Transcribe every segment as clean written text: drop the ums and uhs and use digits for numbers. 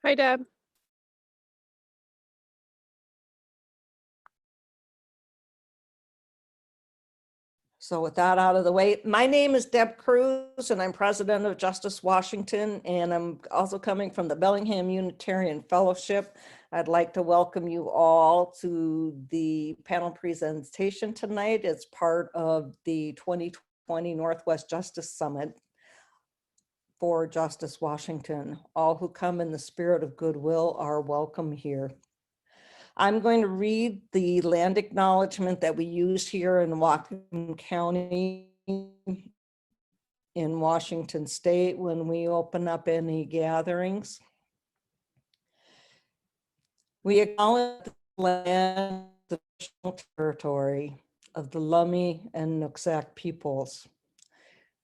Hi, Deb. So with that out of the way, my name is Deb Cruz and I'm president of JUUstice Washington, and I'm also coming from the Bellingham Unitarian Fellowship. I'd like to welcome you all to the panel presentation tonight as part of the 2020 Northwest Justice Summit for JUUstice Washington. All who come in the spirit of goodwill are welcome here. I'm going to read the land acknowledgement that we use here in Whatcom County in Washington State when we open up any gatherings. We acknowledge the land, the territory of the Lummi and Nooksack peoples.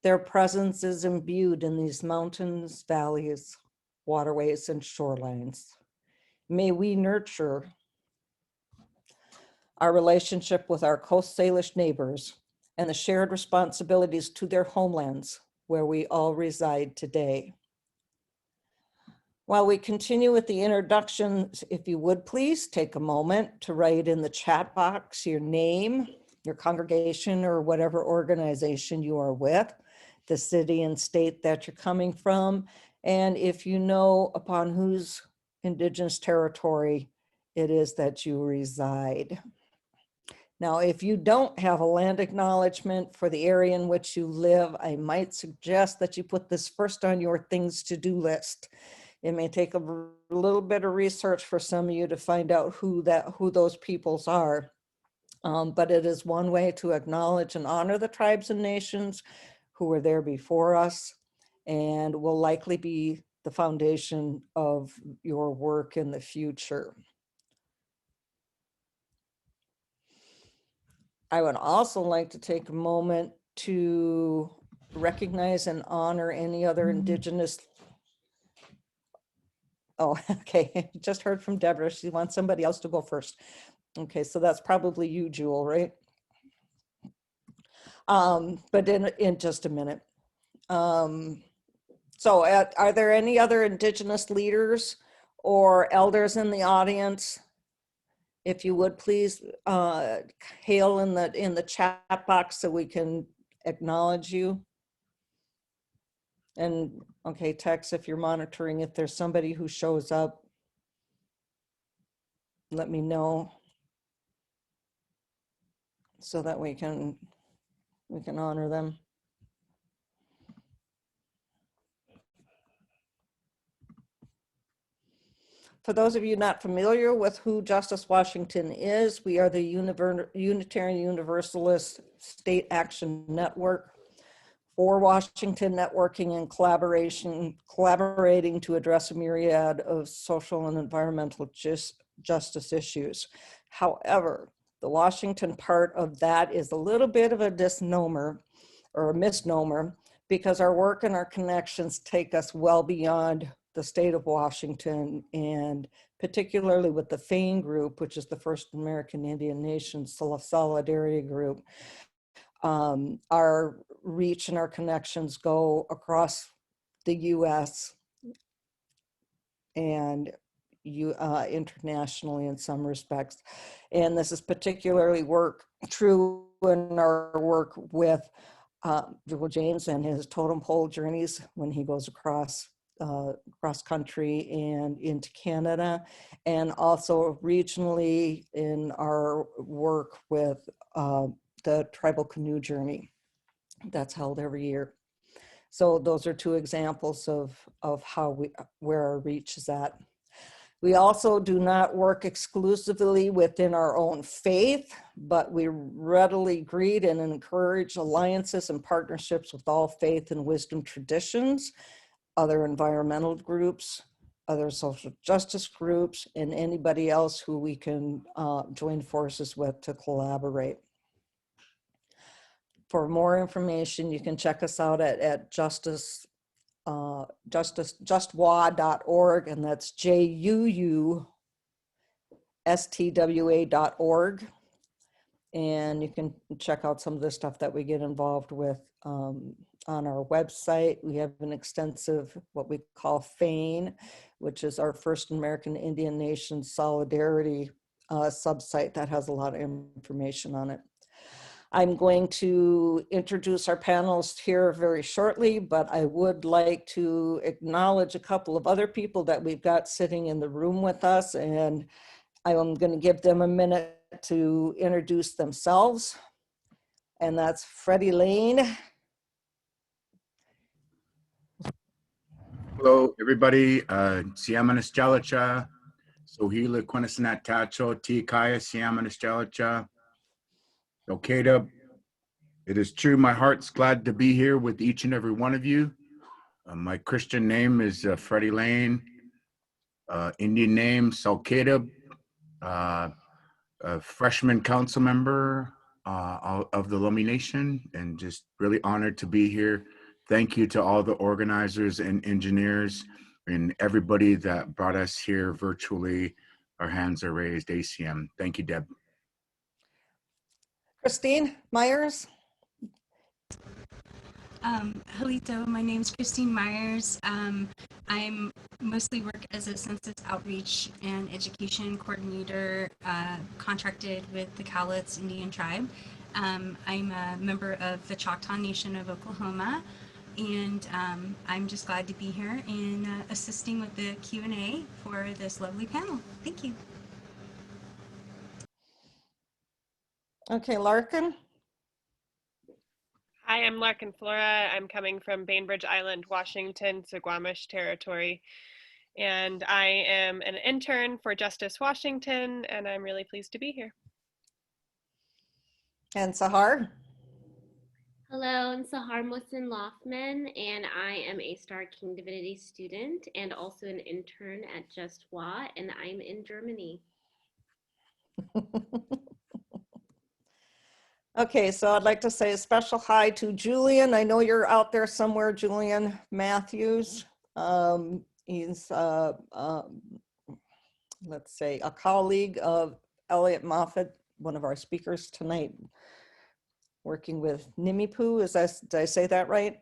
Their presence is imbued in these mountains, valleys, waterways, and shorelines. May we nurture our relationship with our Coast Salish neighbors and the shared responsibilities to their homelands where we all reside today. While we continue with the introductions, if you would please take a moment to write in the chat box your name, your congregation, or whatever organization you are with, the city and state that you're coming from, and if you know upon whose Indigenous territory it is that you reside. Now, if you don't have a land acknowledgement for the area in which you live, I might suggest that you put this first on your things to do list. It may take a little bit of research for some of you to find out who those peoples are. But it is one way to acknowledge and honor the tribes and nations who were there before us, and will likely be the foundation of your work in the future. I would also like to take a moment to recognize and honor any other Indigenous. Oh, okay, just heard from Deborah. She wants somebody else to go first. Okay, so that's probably you, Jewell, right? But in just a minute. So are there any other Indigenous leaders or elders in the audience? If you would please hail in the chat box so we can acknowledge you. And okay, Tex, if you're monitoring, if there's somebody who shows up, let me know so that we can honor them. For those of you not familiar with who JUUstice Washington is, we are the Unitarian Universalist State Action Network for Washington, networking and collaborating to address a myriad of social and environmental justice issues. However, the Washington part of that is a little bit of a misnomer, because our work and our connections take us well beyond the state of Washington, and particularly with the FAIN group, which is the First American Indian Nations Solidarity Group. Our reach and our connections go across the US and internationally in some respects. And this is particularly true in our work with Jewell James and his totem pole journeys when he goes across country and into Canada, and also regionally in our work with the tribal canoe journey that's held every year. So those are two examples of where our reach is at. We also do not work exclusively within our own faith, but we readily greet and encourage alliances and partnerships with all faith and wisdom traditions, other environmental groups, other social justice groups, and anybody else who we can join forces with to collaborate. For more information, you can check us out at JUUstwa.org, and that's JUUstwa.org. And you can check out some of the stuff that we get involved with on our website. We have an extensive, what we call FAIN, which is our First American Indian Nation Solidarity subsite that has a lot of information on it. I'm going to introduce our panelists here very shortly, but I would like to acknowledge a couple of other people that we've got sitting in the room with us, and I'm going to give them a minute to introduce themselves. And that's Freddie Lane. Hello, everybody. Siamanis Jalacha, Sohila Quinasanat Tacho, T Kaya, Siamanis Jalacha, Okada. It is true, my heart's glad to be here with each and every one of you. My Christian name is Freddie Lane, Indian name, Salkada, a freshman council member of the Lummi Nation, and just really honored to be here. Thank you to all the organizers and engineers and everybody that brought us here virtually. Our hands are raised, ACM. Thank you, Deb. Christine Myers. Hello, my name is Christine Myers. I'm mostly work as a census outreach and education coordinator contracted with the Cowlitz Indian tribe. I'm a member of the Choctaw Nation of Oklahoma, and I'm just glad to be here and assisting with the Q&A for this lovely panel. Thank you. Okay, Larkin. Hi, I'm Larkin Flora. I'm coming from Bainbridge Island, Washington, Suquamish territory. And I am an intern for JUUstice Washington, and I'm really pleased to be here. And Sahar. Hello, I'm Sahar Mohsin Loftman, and I am a Star King Divinity student and also an intern at JUUstice, and I'm in Germany. Okay, so I'd like to say a special hi to Julian. I know you're out there somewhere, Julian Matthews. He's, let's say, a colleague of Elliot Moffett, one of our speakers tonight, working with Nimiipuu. Did I say that right?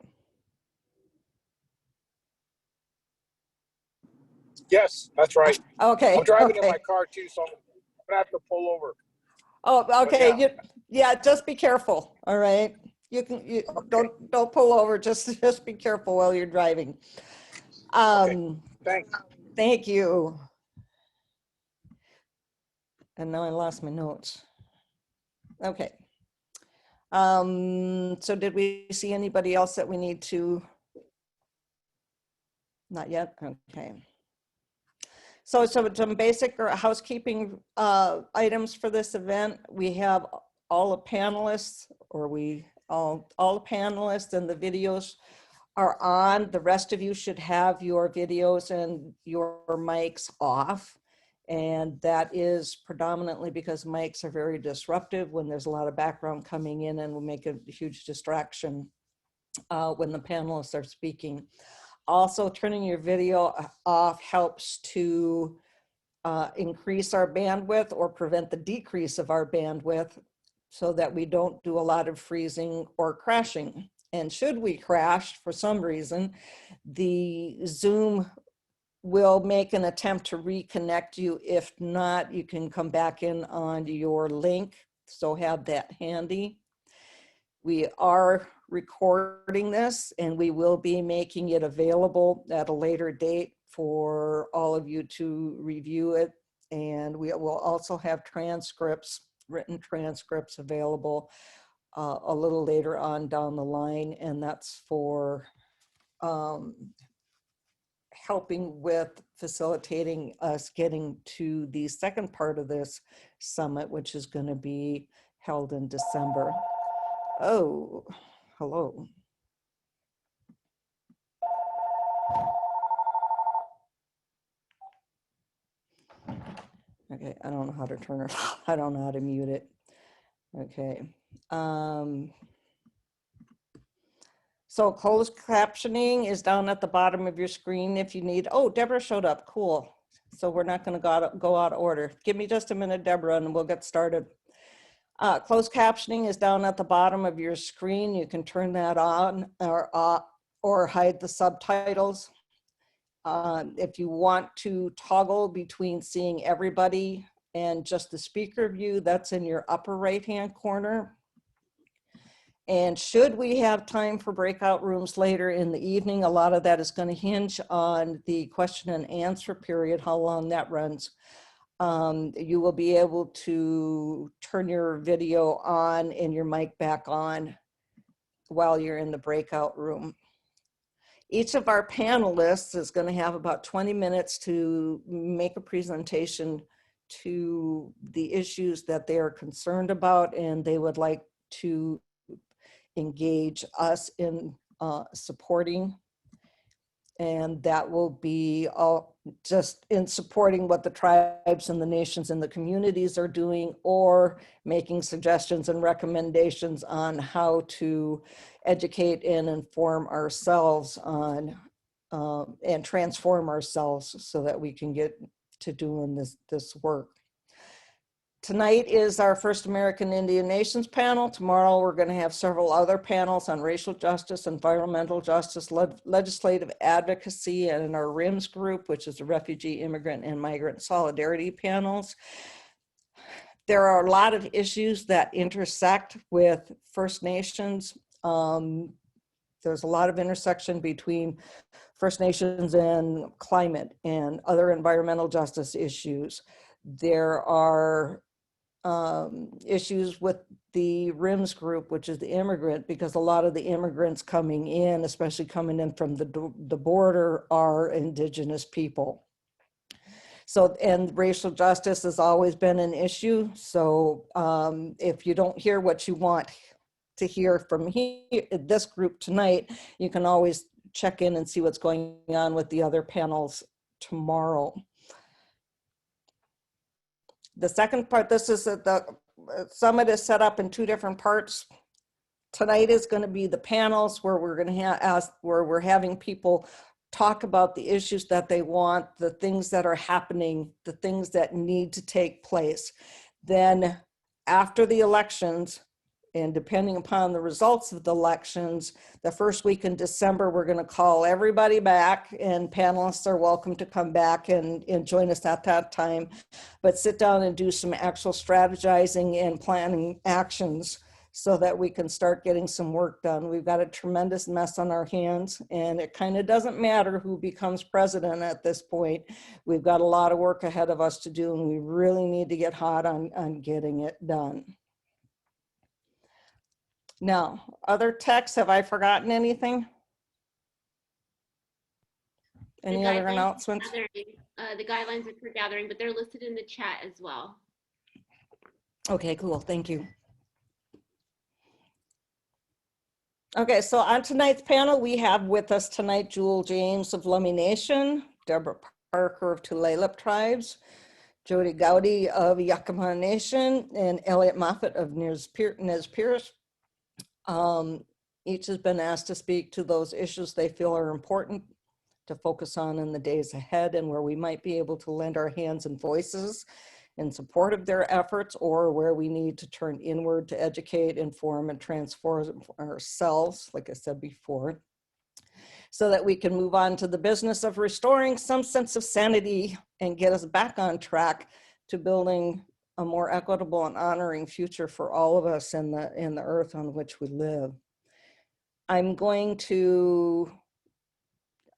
Yes, that's right. Okay. I'm driving okay. in my car too, so I'm gonna have to pull over. Oh, okay. Yeah. Yeah, just be careful. All right. Okay. Don't pull over. Just be careful while you're driving. Okay. Thanks. Thank you. And now I lost my notes. Okay. So did we see anybody else that we need to? Not yet. Okay. So some basic housekeeping items for this event. We have all the panelists, or all the panelists, and the videos are on. The rest of you should have your videos and your mics off. And that is predominantly because mics are very disruptive when there's a lot of background coming in and will make a huge distraction when the panelists are speaking. Also, turning your video off helps to increase our bandwidth or prevent the decrease of our bandwidth so that we don't do a lot of freezing or crashing. And should we crash for some reason, the Zoom will make an attempt to reconnect you. If not, you can come back in on your link, so have that handy. We are recording this, and we will be making it available at a later date for all of you to review it. And we will also have transcripts, written transcripts available a little later on down the line. And that's for helping with facilitating us getting to the second part of this summit, which is going to be held in December. Oh, hello. Okay, I don't know how to turn it off. I don't know how to mute it. Okay. So closed captioning is down at the bottom of your screen if you need. Oh, Deborah showed up. Cool. So we're not going to go out of order. Give me just a minute, Deborah, and we'll get started. Closed captioning is down at the bottom of your screen. You can turn that on or hide the subtitles. If you want to toggle between seeing everybody and just the speaker view, that's in your upper right-hand corner. And should we have time for breakout rooms later in the evening, a lot of that is going to hinge on the question and answer period, how long that runs. You will be able to turn your video on and your mic back on while you're in the breakout room. Each of our panelists is going to have about 20 minutes to make a presentation to the issues that they are concerned about and they would like to engage us in supporting. And that will be all just in supporting what the tribes and the nations and the communities are doing, or making suggestions and recommendations on how to educate and inform ourselves on and transform ourselves so that we can get to doing this work. Tonight is our first American Indian Nations panel. Tomorrow we're going to have several other panels on racial justice, environmental justice, legislative advocacy, and in our RIMS group, which is the Refugee, Immigrant, and Migrant Solidarity panels. There are a lot of issues that intersect with First Nations. There's a lot of intersection between First Nations and climate and other environmental justice issues. There are issues with the RIMS group, which is the immigrant, because a lot of the immigrants coming in, especially coming in from the border, are Indigenous people. So, and racial justice has always been an issue. So if you don't hear what you want to hear from here, this group tonight, you can always check in and see what's going on with the other panels tomorrow. The second part, this is the summit is set up in two different parts. Tonight is going to be the panels where we're going to where we're having people talk about the issues that they want, the things that are happening, the things that need to take place. Then after the elections, and depending upon the results of the elections, the first week in December, we're going to call everybody back, and panelists are welcome to come back and join us at that time, but sit down and do some actual strategizing and planning actions so that we can start getting some work done. We've got a tremendous mess on our hands, and it kind of doesn't matter who becomes president at this point. We've got a lot of work ahead of us to do, and we really need to get hot on getting it done. Now, other texts, have I forgotten anything? Any other announcements? The guidelines are for gathering, but they're listed in the chat as well. Okay, cool, thank you. Okay, so on tonight's panel, we have with us tonight Jewell James of Lummi Nation, Deborah Parker of Tulalip Tribes, JoDe Goudy of Yakima Nation, and Elliot Moffett of Nez Perce. Each has been asked to speak to those issues they feel are important to focus on in the days ahead, and where we might be able to lend our hands and voices in support of their efforts, or where we need to turn inward to educate, inform, and transform ourselves, like I said before, so that we can move on to the business of restoring some sense of sanity and get us back on track to building a more equitable and honoring future for all of us in the earth on which we live. I'm going to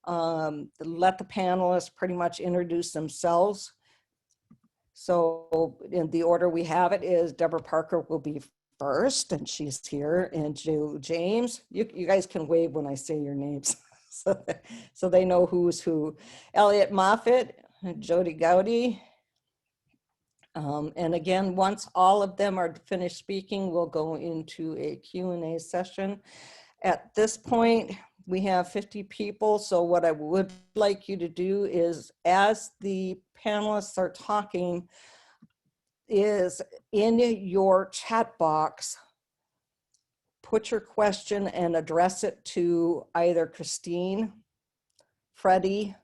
let the panelists pretty much introduce themselves. So in the order we have it is Deborah Parker will be first, and she's here, and Jewell James. You guys can wave when I say your names so they know who's who. Elliot Moffett, JoDe Goudy. And again, once all of them are finished speaking, we'll go into a Q&A session. At this point, we have 50 people. So what I would like you to do is, as the panelists are talking, is in your chat box, put your question and address it to either Christine, Freddie,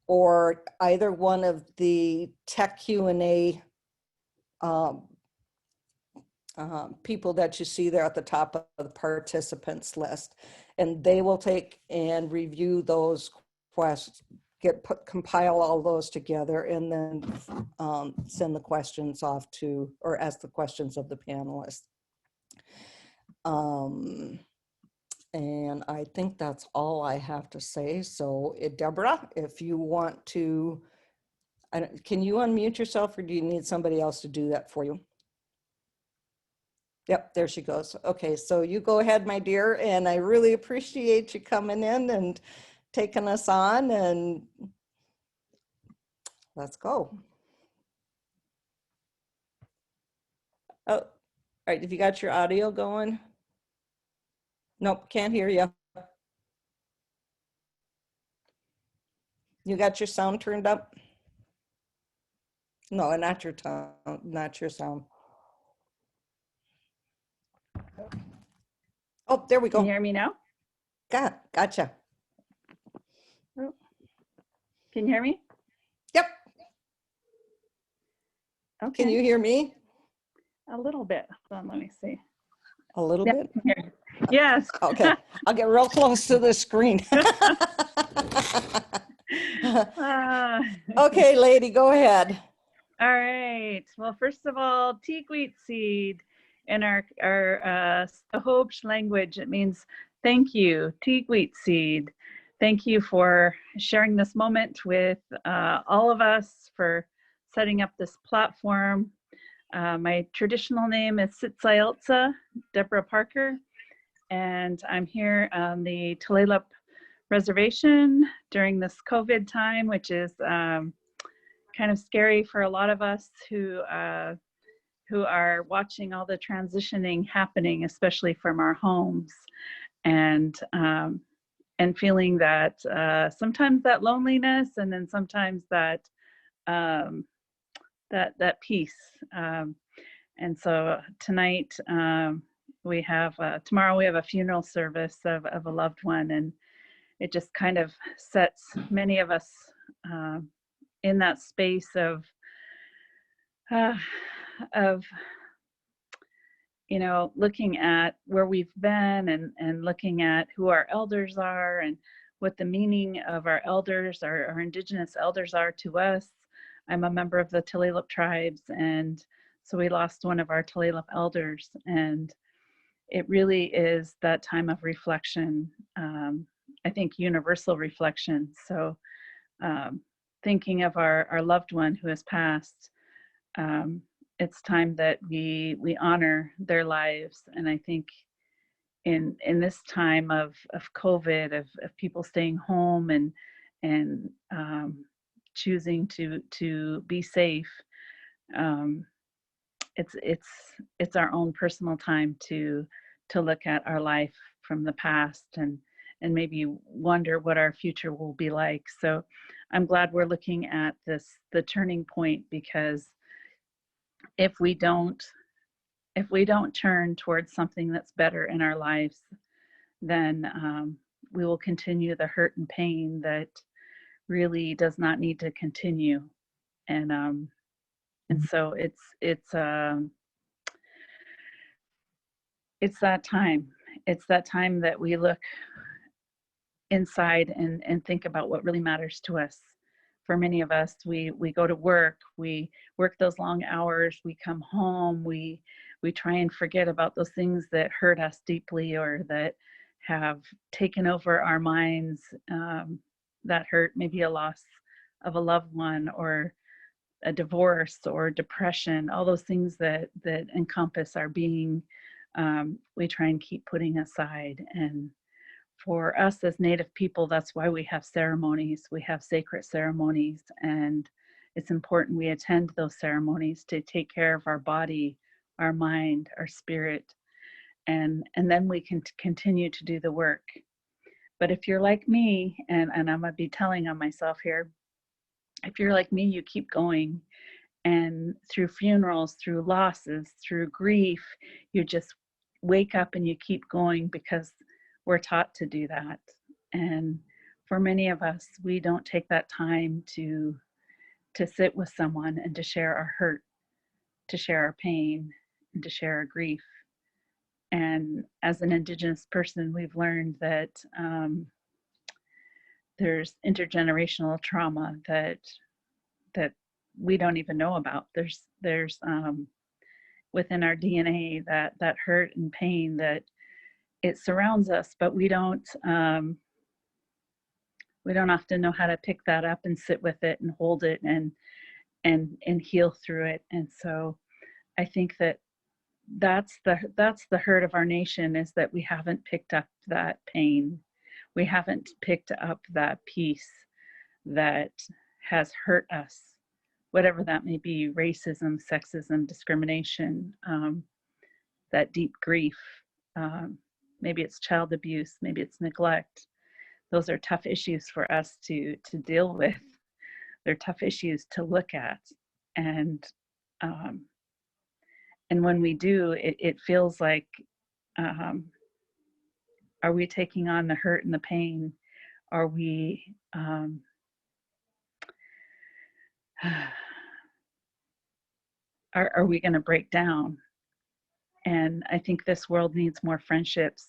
or either one of the tech Q&A people that you see there at the top of the participants list. And they will take and review those questions, compile all those together, and then send the questions off to, or ask the questions of the panelists. And I think that's all I have to say. So Deborah, if you want to, can you unmute yourself, or do you need somebody else to do that for you? Yep, there she goes. Okay, so you go ahead, my dear, and I really appreciate you coming in and taking us on, and let's go. Oh, all right, have you got your audio going? Nope, can't hear you. You got your sound turned up? No, not your tone, not your sound. Oh, there we go. Can you hear me now? Gotcha. Oh. Can you hear me? Yep. Okay. Can you hear me? A little bit. Hold on, let me see. A little Yeah, bit? here. Yes. Okay, I'll get real close to the screen. Okay, lady, go ahead. All right. Well, first of all, teak-wheat seed in our Sahobsh language, it means thank you, teak-wheat seed. Thank you for sharing this moment with all of us, for setting up this platform. My traditional name is Sitsayeltsa Deborah Parker, and I'm here on the Tulalip Reservation during this COVID time, which is kind of scary for a lot of us who are watching all the transitioning happening, especially from our homes, and feeling that sometimes that loneliness, and then sometimes that that peace. And so tonight we have tomorrow we have a funeral service of a loved one, and it just kind of sets many of us in that space of you know, looking at where we've been, and looking at who our elders are, and what the meaning of our elders, our indigenous elders, are to us. I'm a member of the Tulalip tribes, and so we lost one of our Tulalip elders, and it really is that time of reflection. I think universal reflection. So thinking of our loved one who has passed, it's time that we honor their lives. And I think in this time of COVID, of people staying home and choosing to be safe, it's our own personal time to look at our life from the past, and maybe wonder what our future will be like. So I'm glad we're looking at the turning point, because if we don't turn towards something that's better in our lives, then we will continue the hurt and pain that really does not need to continue. And so it's that time. It's that time that we look inside and think about what really matters to us. For many of us, we go to work, we work those long hours, we come home, we try and forget about those things that hurt us deeply, or that have taken over our minds, that hurt, maybe a loss of a loved one, or a divorce, or depression, all those things that encompass our being. We try and keep putting aside. And for us as Native people, that's why we have ceremonies. We have sacred ceremonies, and it's important we attend those ceremonies to take care of our body, our mind, our spirit, and then we can continue to do the work. But if you're like me, and I'm gonna be telling on myself here, if you're like me, you keep going, and through funerals, through losses, through grief, you just wake up and you keep going, because we're taught to do that. And for many of us, we don't take that time to sit with someone and to share our hurt, to share our pain. and to share our grief. And as an Indigenous person, we've learned that there's intergenerational trauma that we don't even know about. There's within our DNA that hurt and pain that it surrounds us, but we don't often know how to pick that up and sit with it and hold it and heal through it. And so I think that's the hurt of our nation, is that we haven't picked up that pain. We haven't picked up that piece that has hurt us, whatever that may be: racism, sexism, discrimination, that deep grief. Maybe it's child abuse, maybe it's neglect. Those are tough issues for us to deal with. They're tough issues to look at. And when we do, it feels like, are we taking on the hurt and the pain? Are we are we going to break down? And I think this world needs more friendships,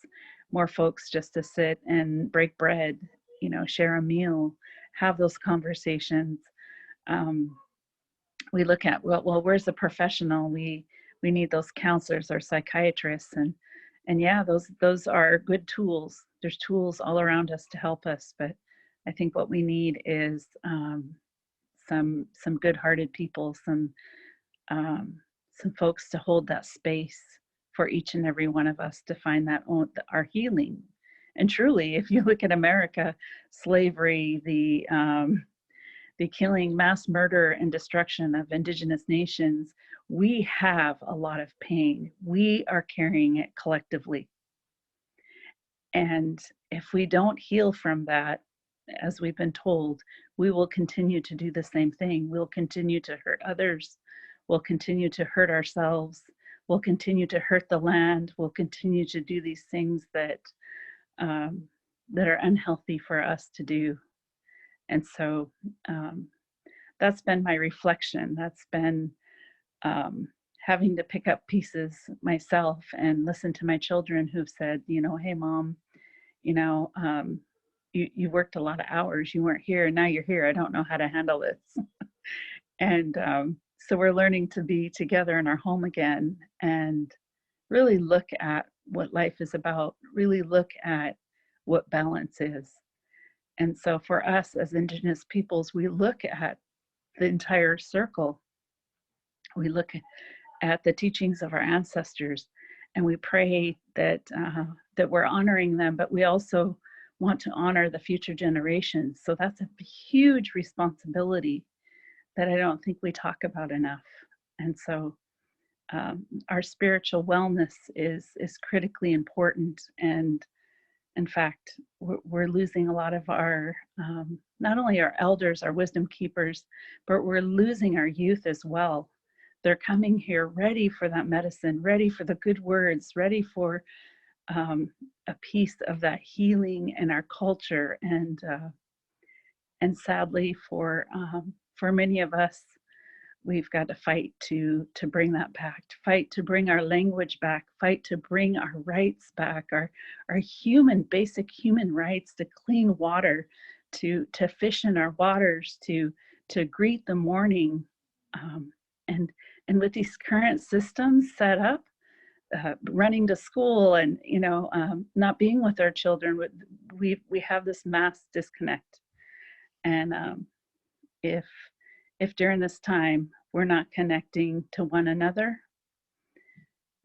more folks just to sit and break bread, share a meal, have those conversations. We look at, well, where's the professional? We need those counselors or psychiatrists, and yeah, those are good tools. There's tools all around us to help us, but I think what we need is some good-hearted people, some folks to hold that space for each and every one of us to find our healing. And truly, if you look at America, slavery, the killing, mass murder and destruction of Indigenous nations, we have a lot of pain. We are carrying it collectively. And if we don't heal from that, as we've been told, we will continue to do the same thing. We'll continue to hurt others. We'll continue to hurt ourselves. We'll continue to hurt the land. We'll continue to do these things that are unhealthy for us to do. And so that's been my reflection. That's been having to pick up pieces myself and listen to my children who've said, hey, Mom, you worked a lot of hours. You weren't here, and now you're here. I don't know how to handle this. And so we're learning to be together in our home again and really look at what life is about, really look at what balance is. And so for us as Indigenous peoples, we look at the entire circle. We look at the teachings of our ancestors, and we pray that we're honoring them, but we also want to honor the future generations. So that's a huge responsibility that I don't think we talk about enough. And so our spiritual wellness is critically important. And in fact, we're losing a lot of our, not only our elders, our wisdom keepers, but we're losing our youth as well. They're coming here ready for that medicine, ready for the good words, ready for a piece of that healing in our culture. And sadly, for many of us, we've got to fight to bring that back, to fight to bring our language back, fight to bring our rights back, our basic human rights to clean water, to fish in our waters, to greet the morning. And with these current systems set up, running to school and not being with our children, we have this mass disconnect. And if during this time we're not connecting to one another,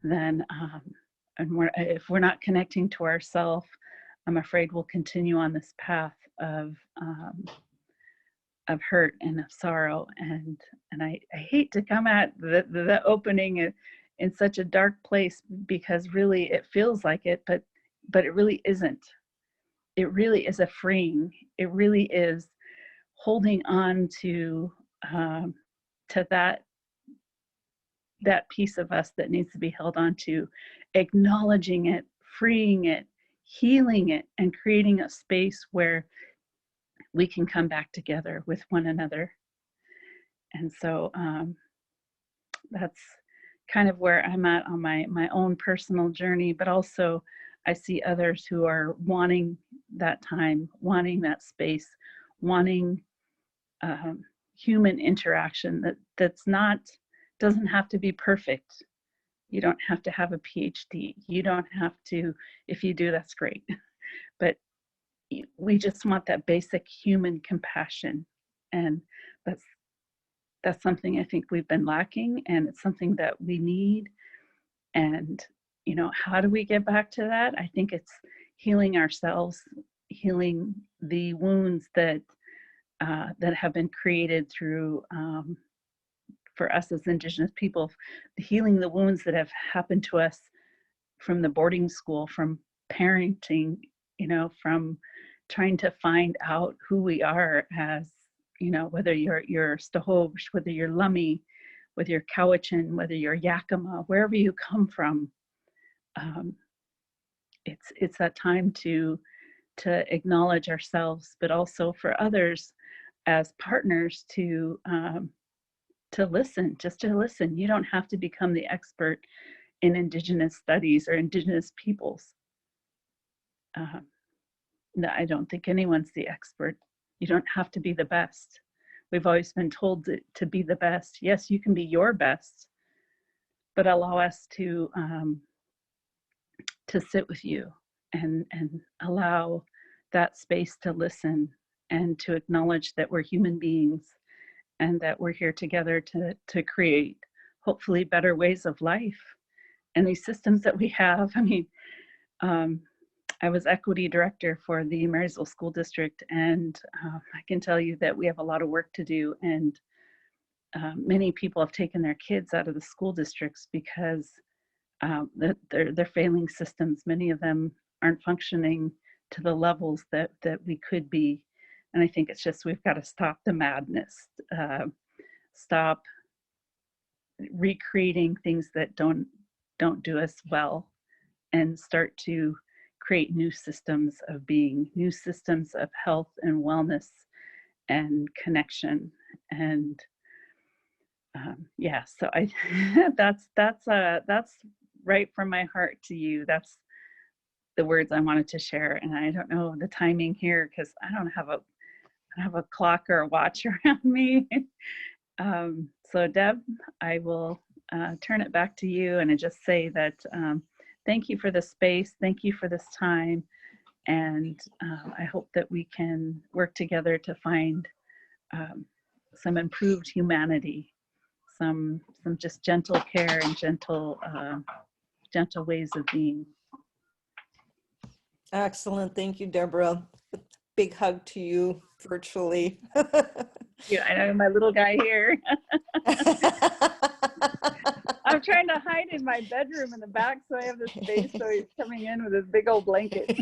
then if we're not connecting to ourselves, I'm afraid we'll continue on this path of hurt and of sorrow. And I hate to come at the opening in such a dark place, because really it feels like it, but it really isn't. It really is a freeing. It really is holding on to that piece of us that needs to be held on to, acknowledging it, freeing it, healing it, and creating a space where we can come back together with one another. And so that's, kind of where I'm at on my own personal journey, but also I see others who are wanting that time, wanting that space, wanting human interaction doesn't have to be perfect. You don't have to have a PhD. You don't have to, if you do, that's great. But we just want that basic human compassion. And that's something I think we've been lacking, and it's something that we need. And, you know, how do we get back to that? I think it's healing ourselves, healing the wounds that have been created through, for us as Indigenous people, healing the wounds that have happened to us from the boarding school, from parenting, you know, from trying to find out who we are as, you know, whether you're Stahovsh, whether you're Lummi, whether you're Cowichan, whether you're Yakima, wherever you come from. It's that time to acknowledge ourselves, but also for others as partners to listen, just to listen. You don't have to become the expert in Indigenous studies or Indigenous peoples. No, I don't think anyone's the expert. You don't have to be the best. We've always been told to be the best. Yes, you can be your best, but allow us to sit with you and allow that space to listen and to acknowledge that we're human beings and that we're here together to create hopefully better ways of life. And these systems that we have, I mean, I was equity director for the Marysville School District, and I can tell you that we have a lot of work to do, and many people have taken their kids out of the school districts because they're failing systems. Many of them aren't functioning to the levels that we could be. And I think it's just, we've got to stop the madness, stop recreating things that don't do us well, and start to create new systems of being, new systems of health and wellness and connection. And yeah, so I that's right from my heart to you. That's the words I wanted to share. And I don't know the timing here because I don't have a clock or a watch around me. So Deb, I will turn it back to you, and I just say that thank you for the space, thank you for this time, and I hope that we can work together to find some improved humanity, some just gentle care and gentle ways of being. Excellent. Thank you, Deborah. Big hug to you virtually. Yeah, I know my little guy here. I'm trying to hide in my bedroom in the back so I have the space, so he's coming in with his big old blanket.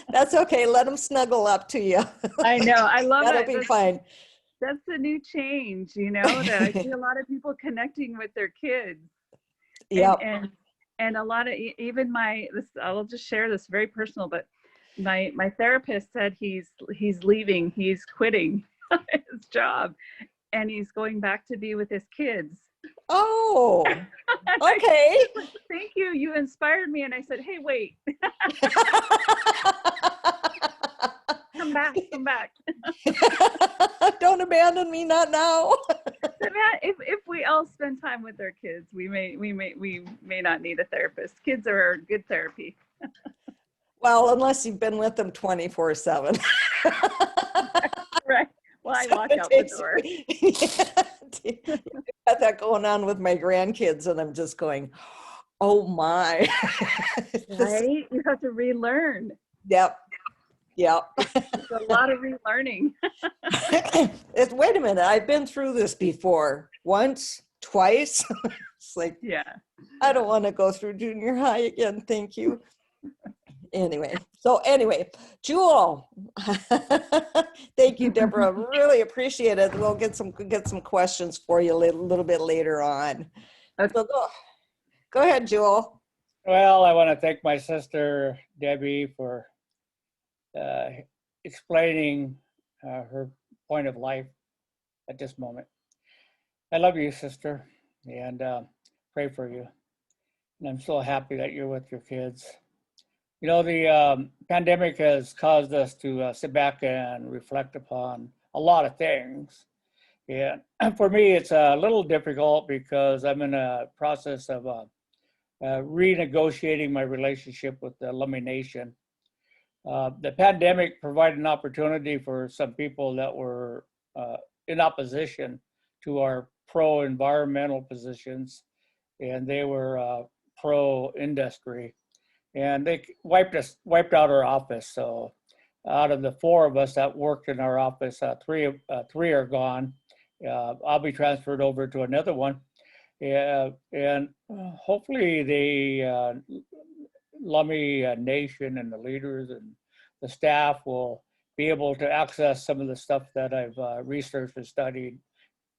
That's okay. Let him snuggle up to you. I know. I love it. That'll be fine. That's the new change, you know, that I see a lot of people connecting with their kids. Yeah. And a lot of, even I'll just share this, very personal, but my therapist said he's leaving, he's quitting his job, and he's going back to be with his kids. Oh, okay. Thank you. You inspired me. And I said, hey, wait. Come back. Don't abandon me, not now. If we all spend time with our kids, we may not need a therapist. Kids are good therapy. Well, unless you've been with them 24/7. Right. Well, I walk out the door. Yeah. Got that going on with my grandkids, and I'm just going, oh my. Right? You have to relearn. Yep. It's a lot of relearning. Wait a minute, I've been through this before. Once, twice. It's like, yeah. I don't want to go through junior high again. Thank you. Anyway, Jewell. Thank you, Deborah. Really appreciate it. We'll get some questions for you a little bit later on. Okay. So go ahead, Jewell. Well, I want to thank my sister, Debbie, for explaining her point of life at this moment. I love you, sister. And pray for you. And I'm so happy that you're with your kids. You know, the pandemic has caused us to sit back and reflect upon a lot of things. Yeah, for me, it's a little difficult because I'm in a process of renegotiating my relationship with the Lummi Nation. The pandemic provided an opportunity for some people that were in opposition to our pro-environmental positions, and they were pro-industry, and they wiped out our office. So out of the 4 of us that worked in our office, three are gone. I'll be transferred over to another one. And hopefully the Lummi Nation and the leaders and the staff will be able to access some of the stuff that I've researched and studied,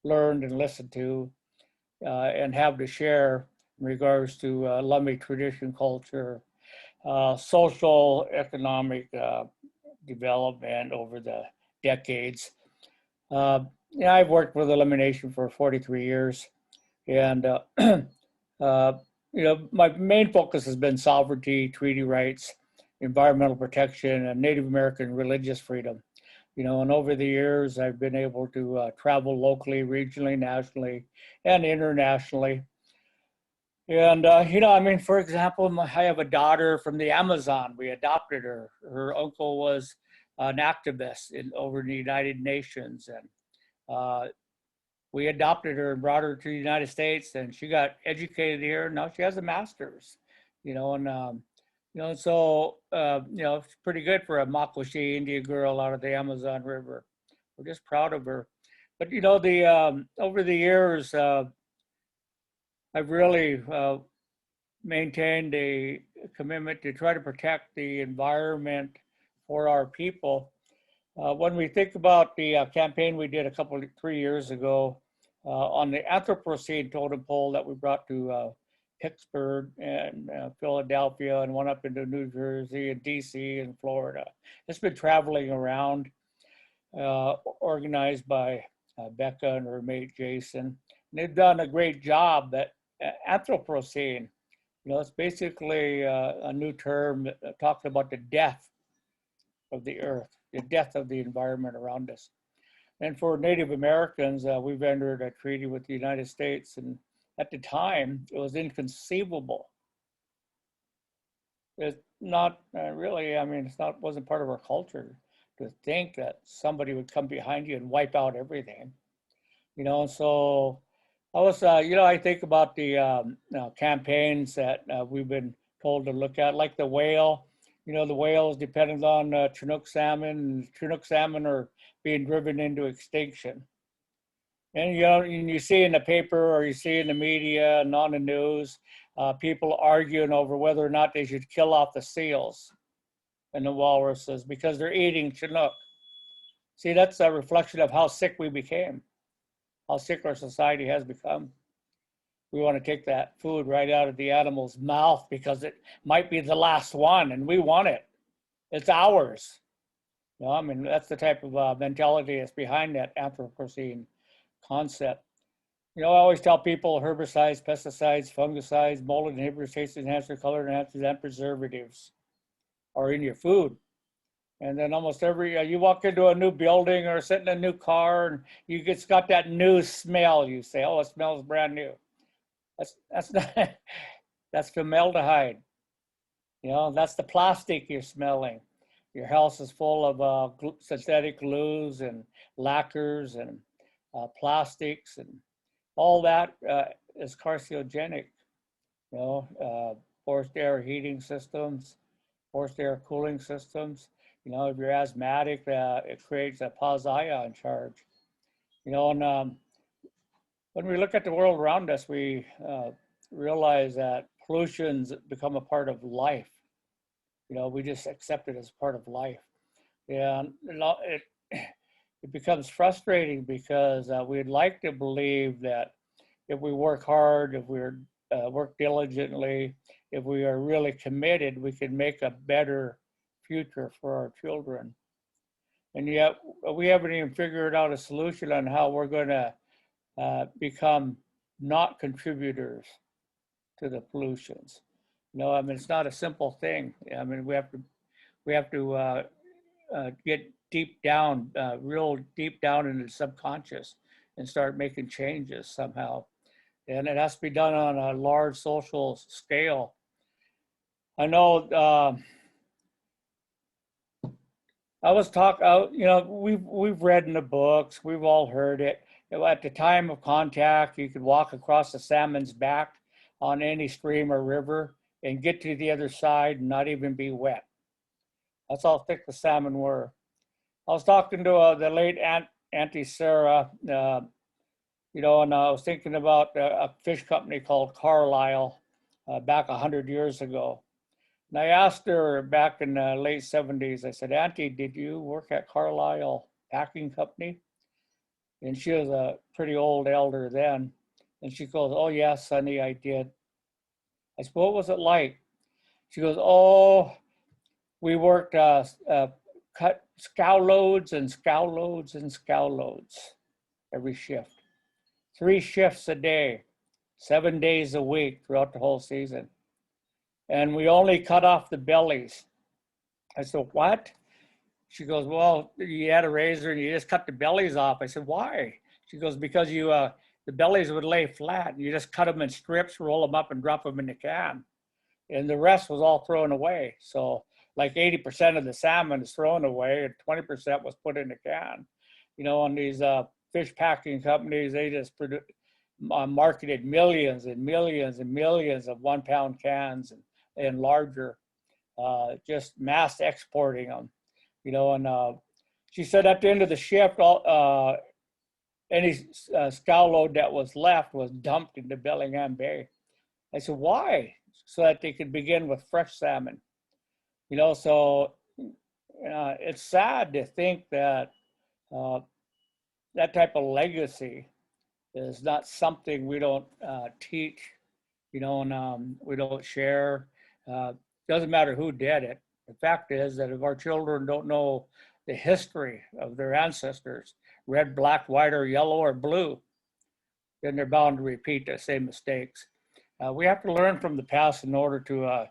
learned and listened to, and have to share in regards to Lummi tradition, culture, social, economic development over the decades. Yeah, I've worked with Elimination for 43 years, and you know, my main focus has been sovereignty, treaty rights, environmental protection, and Native American religious freedom. You know, and over the years, I've been able to travel locally, regionally, nationally, and internationally. And, you know, I mean, for example, I have a daughter from the Amazon. We adopted her. Her uncle was an activist over the United Nations. And we adopted her and brought her to the United States, and she got educated here. Now she has a master's, you know, and, you know, so, you know, it's pretty good for a Makoshi Indian girl out of the Amazon River. We're just proud of her. But, you know, the over the years, I've really maintained a commitment to try to protect the environment for our people. When we think about the campaign we did 3 years ago on the Anthropocene totem pole that we brought to Pittsburgh and Philadelphia and one up into New Jersey and DC and Florida. It's been traveling around, organized by Becca and her mate Jason. And they've done a great job. That Anthropocene, you know, it's basically a new term talking about the death of the earth, the death of the environment around us. And for Native Americans, we've entered a treaty with the United States, and at the time, it was inconceivable. It's not really, I mean, wasn't part of our culture to think that somebody would come behind you and wipe out everything. You know, so I was, you know, I think about the campaigns that we've been told to look at, like the whale. You know, the whales dependent on Chinook salmon, and Chinook salmon are being driven into extinction. And, you know, you see in the paper or you see in the media and on the news, people arguing over whether or not they should kill off the seals and the walruses because they're eating Chinook. See, that's a reflection of how sick we became, how sick our society has become. We want to take that food right out of the animal's mouth because it might be the last one and we want it. It's ours. You know, I mean, that's the type of mentality that's behind that Anthropocene concept. You know, I always tell people herbicides, pesticides, fungicides, mold inhibitors, taste enhancers, color enhancers, and preservatives are in your food. And then almost every, you walk into a new building or sit in a new car and it's got that new smell. You say, oh, it smells brand new. That's not, that's formaldehyde. You know, that's the plastic you're smelling. Your house is full of synthetic glues and lacquers and plastics, and all that is carcinogenic. You know, forced air heating systems, forced air cooling systems. You know, if you're asthmatic, it creates a pos-ion charge. You know, and when we look at the world around us, we realize that pollution's become a part of life. You know, we just accept it as part of life. And it becomes frustrating because we'd like to believe that if we work hard, if we work diligently, if we are really committed, we can make a better future for our children. And yet we haven't even figured out a solution on how we're going to become not contributors to the pollutions. You know, I mean, it's not a simple thing. I mean, we have to get deep down, real deep down into the subconscious and start making changes somehow. And it has to be done on a large social scale. I know I was talking, you know, we've read in the books, we've all heard it. At the time of contact, you could walk across the salmon's back on any stream or river and get to the other side and not even be wet. That's how thick the salmon were. I was talking to the late Auntie Sarah, you know, and I was thinking about a fish company called Carlisle back 100 years ago. And I asked her back in the late 70s, I said, Auntie, did you work at Carlisle Packing Company? And she was a pretty old elder then. And she goes, oh, yes, Sonny, I did. I said, what was it like? She goes, oh, we worked cut scow loads and scow loads and scow loads every shift. 3 shifts a day, 7 days a week throughout the whole season. And we only cut off the bellies. I said, what? She goes, well, you had a razor and you just cut the bellies off. I said, why? She goes, because you the bellies would lay flat. You just cut them in strips, roll them up and drop them in the can. And the rest was all thrown away. So like 80% of the salmon is thrown away and 20% was put in the can. You know, on these fish packing companies, they just marketed millions and millions and millions of 1 pound cans and larger, just mass exporting them, you know. And she said at the end of the shift, any scow load that was left was dumped into Bellingham Bay. I said, why? So that they could begin with fresh salmon. You know, so it's sad to think that that type of legacy is not something we don't teach, you know, and we don't share. Doesn't matter who did it. The fact is that if our children don't know the history of their ancestors, red, black, white, or yellow, or blue, then they're bound to repeat the same mistakes. We have to learn from the past in order to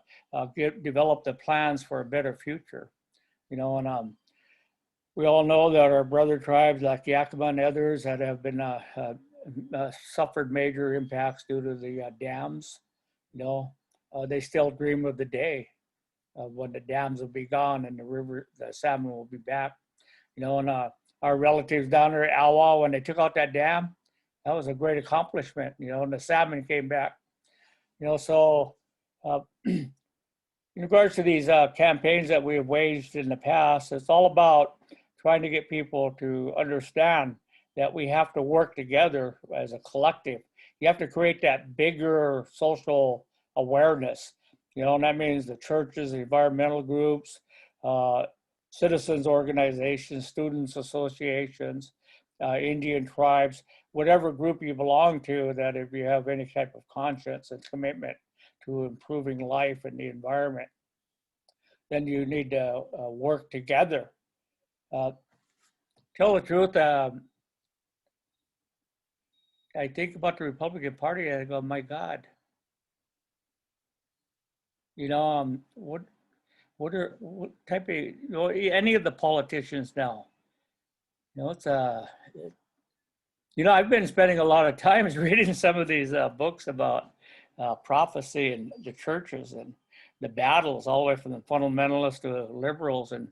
develop the plans for a better future. You know, and we all know that our brother tribes like Yakima and others that have been suffered major impacts due to the dams. You know, they still dream of the day when the dams will be gone and the salmon will be back. You know, and our relatives down there at Alwa, when they took out that dam, that was a great accomplishment. You know, and the salmon came back. You know, so in regards to these campaigns that we have waged in the past, it's all about trying to get people to understand that we have to work together as a collective. You have to create that bigger social awareness, you know, and that means the churches, the environmental groups, citizens organizations, students associations, Indian tribes, whatever group you belong to, that if you have any type of conscience and commitment to improving life and the environment, then you need to work together. Tell the truth, I think about the Republican Party and I go, my God, you know, what type of, you know, any of the politicians now, you know, it's you know, I've been spending a lot of time reading some of these books about prophecy and the churches and the battles all the way from the fundamentalists to the liberals and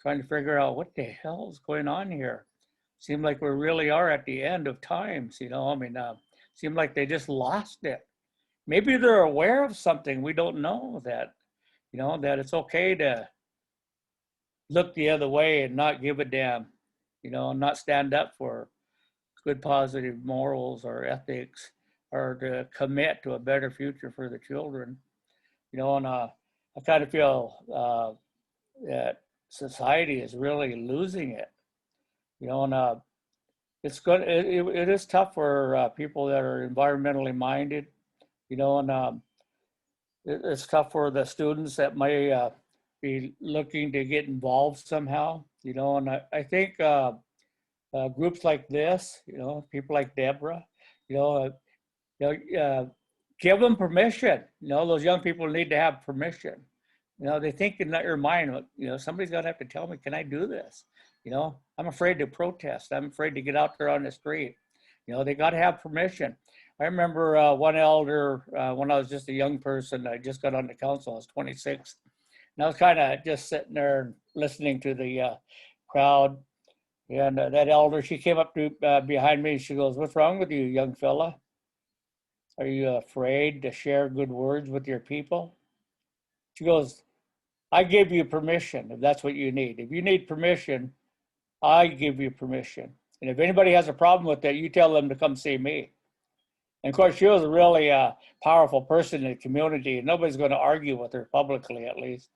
trying to figure out what the hell is going on here. Seemed like we really are at the end of times, you know. I mean, seemed like they just lost it. Maybe they're aware of something we don't know, that, you know, that it's okay to look the other way and not give a damn, you know, not stand up for good positive morals or ethics, or to commit to a better future for the children, you know. And I kind of feel that society is really losing it, you know. And it's good. It is tough for people that are environmentally minded, you know, and it's tough for the students that may be looking to get involved somehow, you know. And I think groups like this, you know, people like Deborah, you know, give them permission. You know, those young people need to have permission. You know, they think in your mind, you know, somebody's gonna have to tell me, can I do this? You know, I'm afraid to protest. I'm afraid to get out there on the street. You know, they got to have permission. I remember one elder, when I was just a young person, I just got on the council, I was 26. And I was kind of just sitting there and listening to the crowd. And that elder, she came up to behind me and she goes, "What's wrong with you, young fella? Are you afraid to share good words with your people?" She goes, "I give you permission if that's what you need. If you need permission, I give you permission. And if anybody has a problem with that, you tell them to come see me." And of course, she was a really powerful person in the community, and nobody's going to argue with her publicly, at least.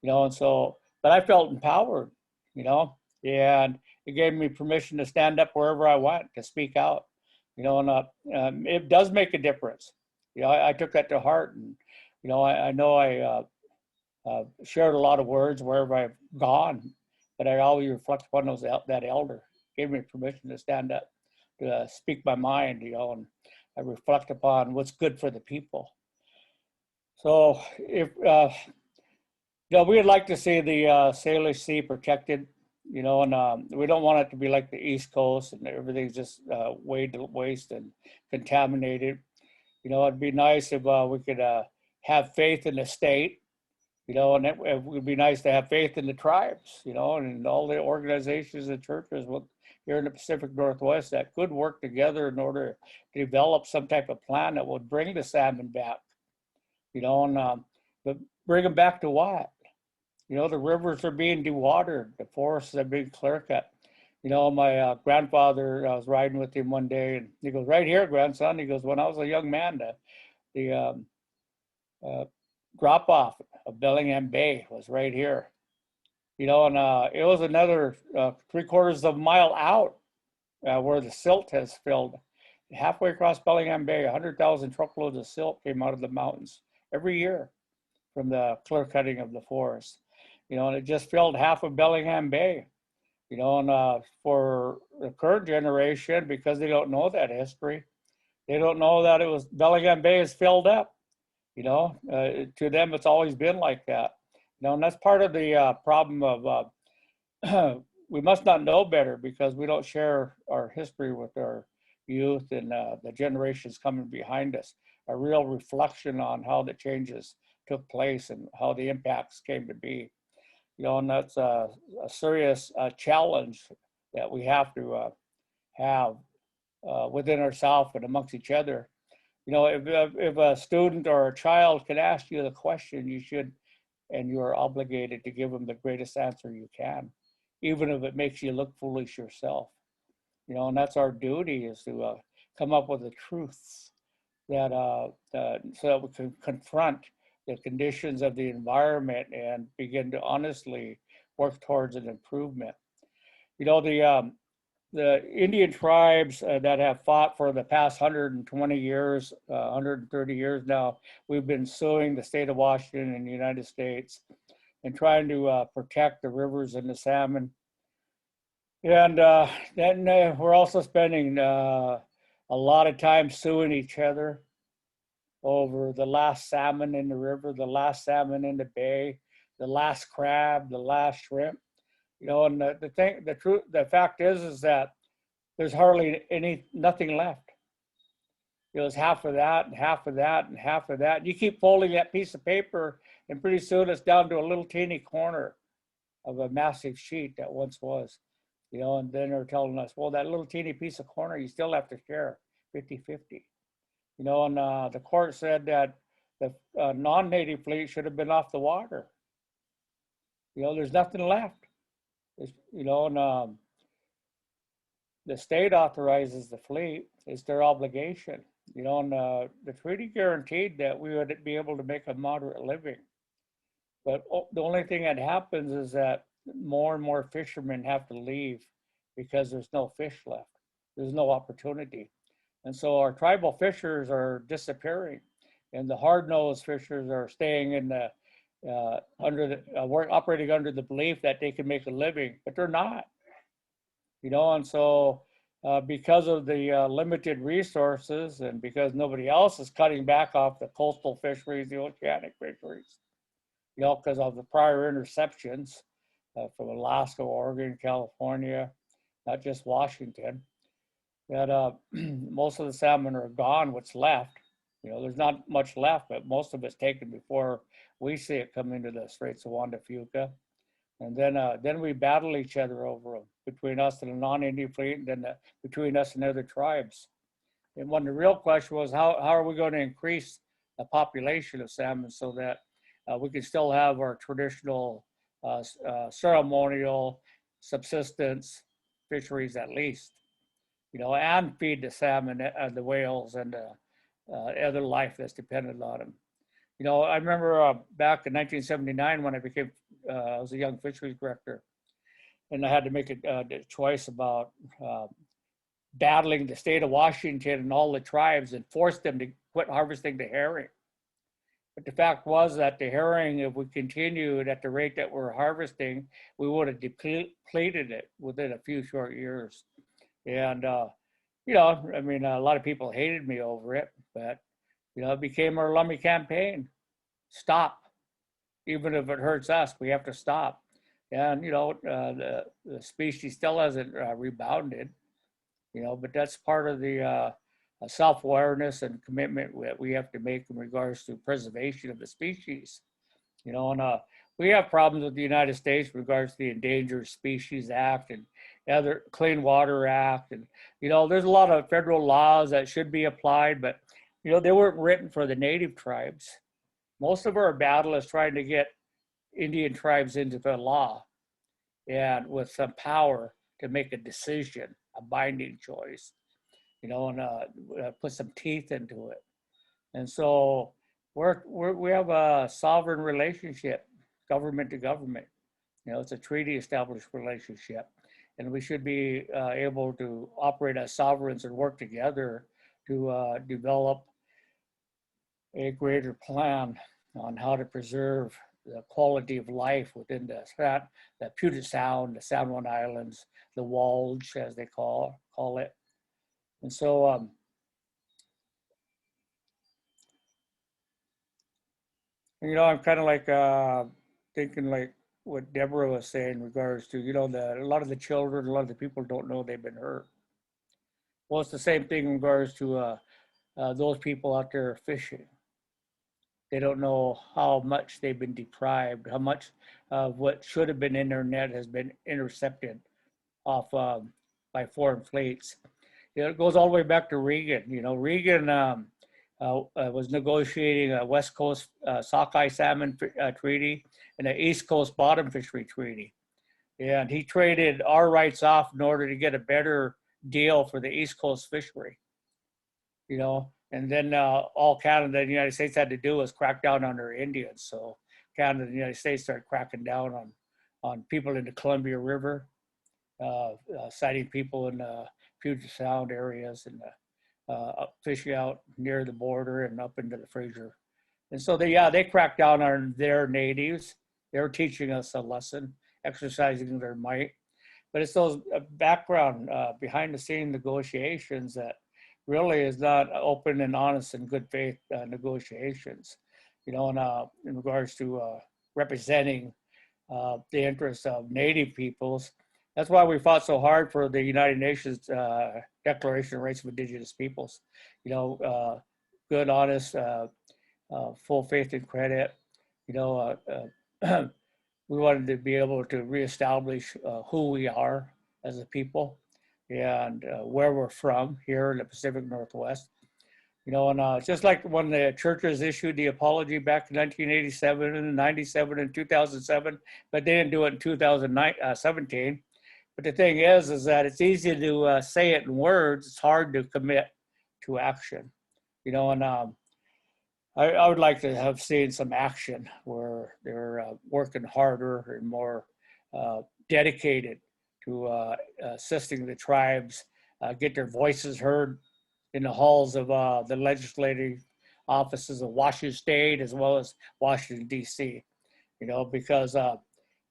You know, and so, but I felt empowered, you know, and it gave me permission to stand up wherever I went, to speak out, you know, and it does make a difference. You know, I took that to heart, and, you know, I know I shared a lot of words wherever I've gone, but I always reflect upon that elder gave me permission to stand up, to speak my mind, you know, and I reflect upon what's good for the people. So if, you know, we'd like to see the Salish Sea protected, you know, and we don't want it to be like the East Coast and everything's just weighed to waste and contaminated. You know, it'd be nice if we could have faith in the state, you know, and it would be nice to have faith in the tribes, you know, and all the organizations and churches here in the Pacific Northwest that could work together in order to develop some type of plan that would bring the salmon back, you know, and but bring them back to what? You know, the rivers are being dewatered, the forests are being clear cut. You know, my grandfather, I was riding with him one day and he goes, "Right here, grandson." He goes, "When I was a young man, the drop off of Bellingham Bay was right here." You know, and it was another 3/4 of a mile out where the silt has filled. Halfway across Bellingham Bay, 100,000 truckloads of silt came out of the mountains every year from the clear cutting of the forest. You know, and it just filled half of Bellingham Bay. You know, and for the current generation, because they don't know that history, they don't know that it was Bellingham Bay is filled up. You know, to them, it's always been like that. You know, and that's part of the problem of we must not know better because we don't share our history with our youth and the generations coming behind us. A real reflection on how the changes took place and how the impacts came to be. You know, and that's a serious challenge that we have to have within ourselves and amongst each other. You know, if a student or a child can ask you the question, you should, and you are obligated to give them the greatest answer you can, even if it makes you look foolish yourself. You know, and that's our duty, is to come up with the truths that so that we can confront the conditions of the environment and begin to honestly work towards an improvement. You know, the Indian tribes that have fought for the past 120 years, 130 years now, we've been suing the state of Washington and the United States and trying to protect the rivers and the salmon. And then we're also spending a lot of time suing each other over the last salmon in the river, the last salmon in the bay, the last crab, the last shrimp. You know, and the fact is that there's hardly nothing left. It was half of that and half of that and half of that. You keep folding that piece of paper and pretty soon it's down to a little teeny corner of a massive sheet that once was, you know, and then they're telling us, well, that little teeny piece of corner, you still have to share 50-50. You know, and the court said that the non-native fleet should have been off the water. You know, there's nothing left. You know, and the state authorizes the fleet. It's their obligation. You know, and the treaty guaranteed that we would be able to make a moderate living. But the only thing that happens is that more and more fishermen have to leave because there's no fish left. There's no opportunity. And so our tribal fishers are disappearing, and the hard-nosed fishers are staying in the operating under the belief that they can make a living, but they're not. You know, and so because of the limited resources and because nobody else is cutting back off the coastal fisheries, the oceanic fisheries, you know, because of the prior interceptions from Alaska, Oregon, California, not just Washington, that most of the salmon are gone, what's left. You know, there's not much left, but most of it's taken before we see it come into the Straits of Juan de Fuca. And then we battle each other over them, between us and the non-Indian fleet, and then between us and other tribes. And when the real question was, how are we going to increase the population of salmon so that we can still have our traditional ceremonial subsistence fisheries at least, you know, and feed the salmon and the whales and other life that's dependent on them. You know, I remember back in 1979 when I was a young fisheries director, and I had to make a choice about battling the state of Washington and all the tribes and force them to quit harvesting the herring. But the fact was that the herring, if we continued at the rate that we're harvesting, we would have depleted it within a few short years. And, you know, I mean, a lot of people hated me over it, but, you know, it became our Lummi campaign. Stop. Even if it hurts us, we have to stop. And, you know, the species still hasn't rebounded, you know, but that's part of the self-awareness and commitment that we have to make in regards to preservation of the species. You know, and we have problems with the United States in regards to the Endangered Species Act and other Clean Water Act. And, you know, there's a lot of federal laws that should be applied, but, you know, they weren't written for the native tribes. Most of our battle is trying to get Indian tribes into the law and with some power to make a decision, a binding choice, you know, and put some teeth into it. And so we have a sovereign relationship, government to government. You know, it's a treaty established relationship, and we should be able to operate as sovereigns and work together to develop a greater plan on how to preserve the quality of life within the Puget Sound, the San Juan Islands, the Walsh, as they call it. And so, you know, I'm kind of like thinking like what Deborah was saying in regards to, you know, a lot of the children, a lot of the people don't know they've been hurt. Well, it's the same thing in regards to those people out there fishing. They don't know how much they've been deprived, how much of what should have been in their net has been intercepted off by foreign fleets. You know, it goes all the way back to Reagan. You know, Reagan was negotiating a West Coast sockeye salmon treaty and an East Coast bottom fishery treaty. And he traded our rights off in order to get a better deal for the East Coast fishery. You know, and then all Canada and the United States had to do was crack down on their Indians. So Canada and the United States started cracking down on people in the Columbia River, citing people in the Puget Sound areas and fishing out near the border and up into the Fraser. And so they cracked down on their natives. They were teaching us a lesson, exercising their might. But it's those background, behind the scene negotiations that really is not open and honest and good faith negotiations, you know, in regards to representing the interests of Native peoples. That's why we fought so hard for the United Nations Declaration of Rights of Indigenous Peoples. You know, good, honest, full faith and credit. You know, we wanted to be able to reestablish who we are as a people and where we're from here in the Pacific Northwest. You know, and just like when the churches issued the apology back in 1987 and 97 and 2007, but they didn't do it in 2017. But the thing is that it's easy to say it in words. It's hard to commit to action. You know, and I would like to have seen some action where they're working harder and more dedicated to assisting the tribes get their voices heard in the halls of the legislative offices of Washington State as well as Washington, D.C. You know, because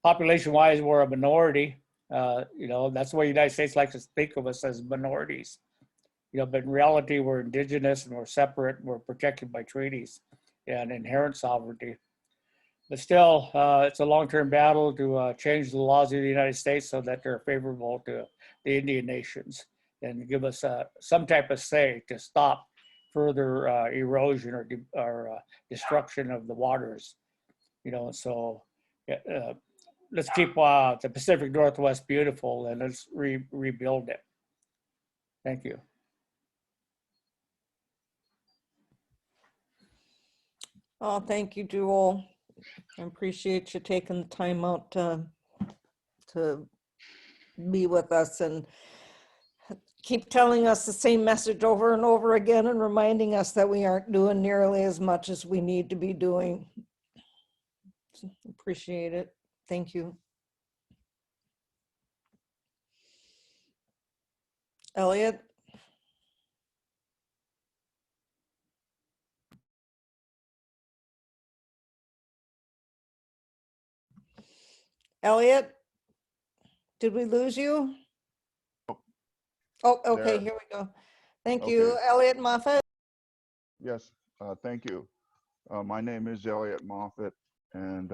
population-wise, we're a minority. You know, that's the way the United States likes to think of us as minorities. You know, but in reality, we're indigenous and we're separate. And we're protected by treaties and inherent sovereignty. But still, it's a long-term battle to change the laws of the United States so that they're favorable to the Indian nations and give us some type of say to stop further erosion or destruction of the waters. You know, so let's keep the Pacific Northwest beautiful and let's rebuild it. Thank you. Oh, thank you, Jewell. I appreciate you taking the time out to be with us and keep telling us the same message over and over again and reminding us that we aren't doing nearly as much as we need to be doing. Appreciate it. Thank you. Elliot? Elliot? Did we lose you? Oh, okay, There. here we go. Thank Okay. you. Elliot Moffett? Yes, thank you. My name is Elliot Moffett, and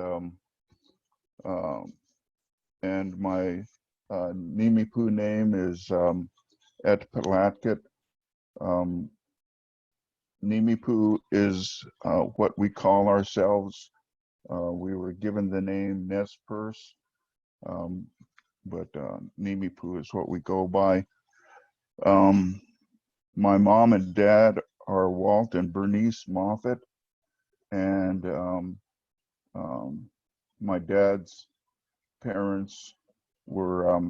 my Nimiipuu name is Etpalatket. Nimiipuu is what we call ourselves. We were given the name Nez Perce, but Nimiipuu is what we go by. My mom and dad are Walt and Bernice Moffett, and my dad's parents were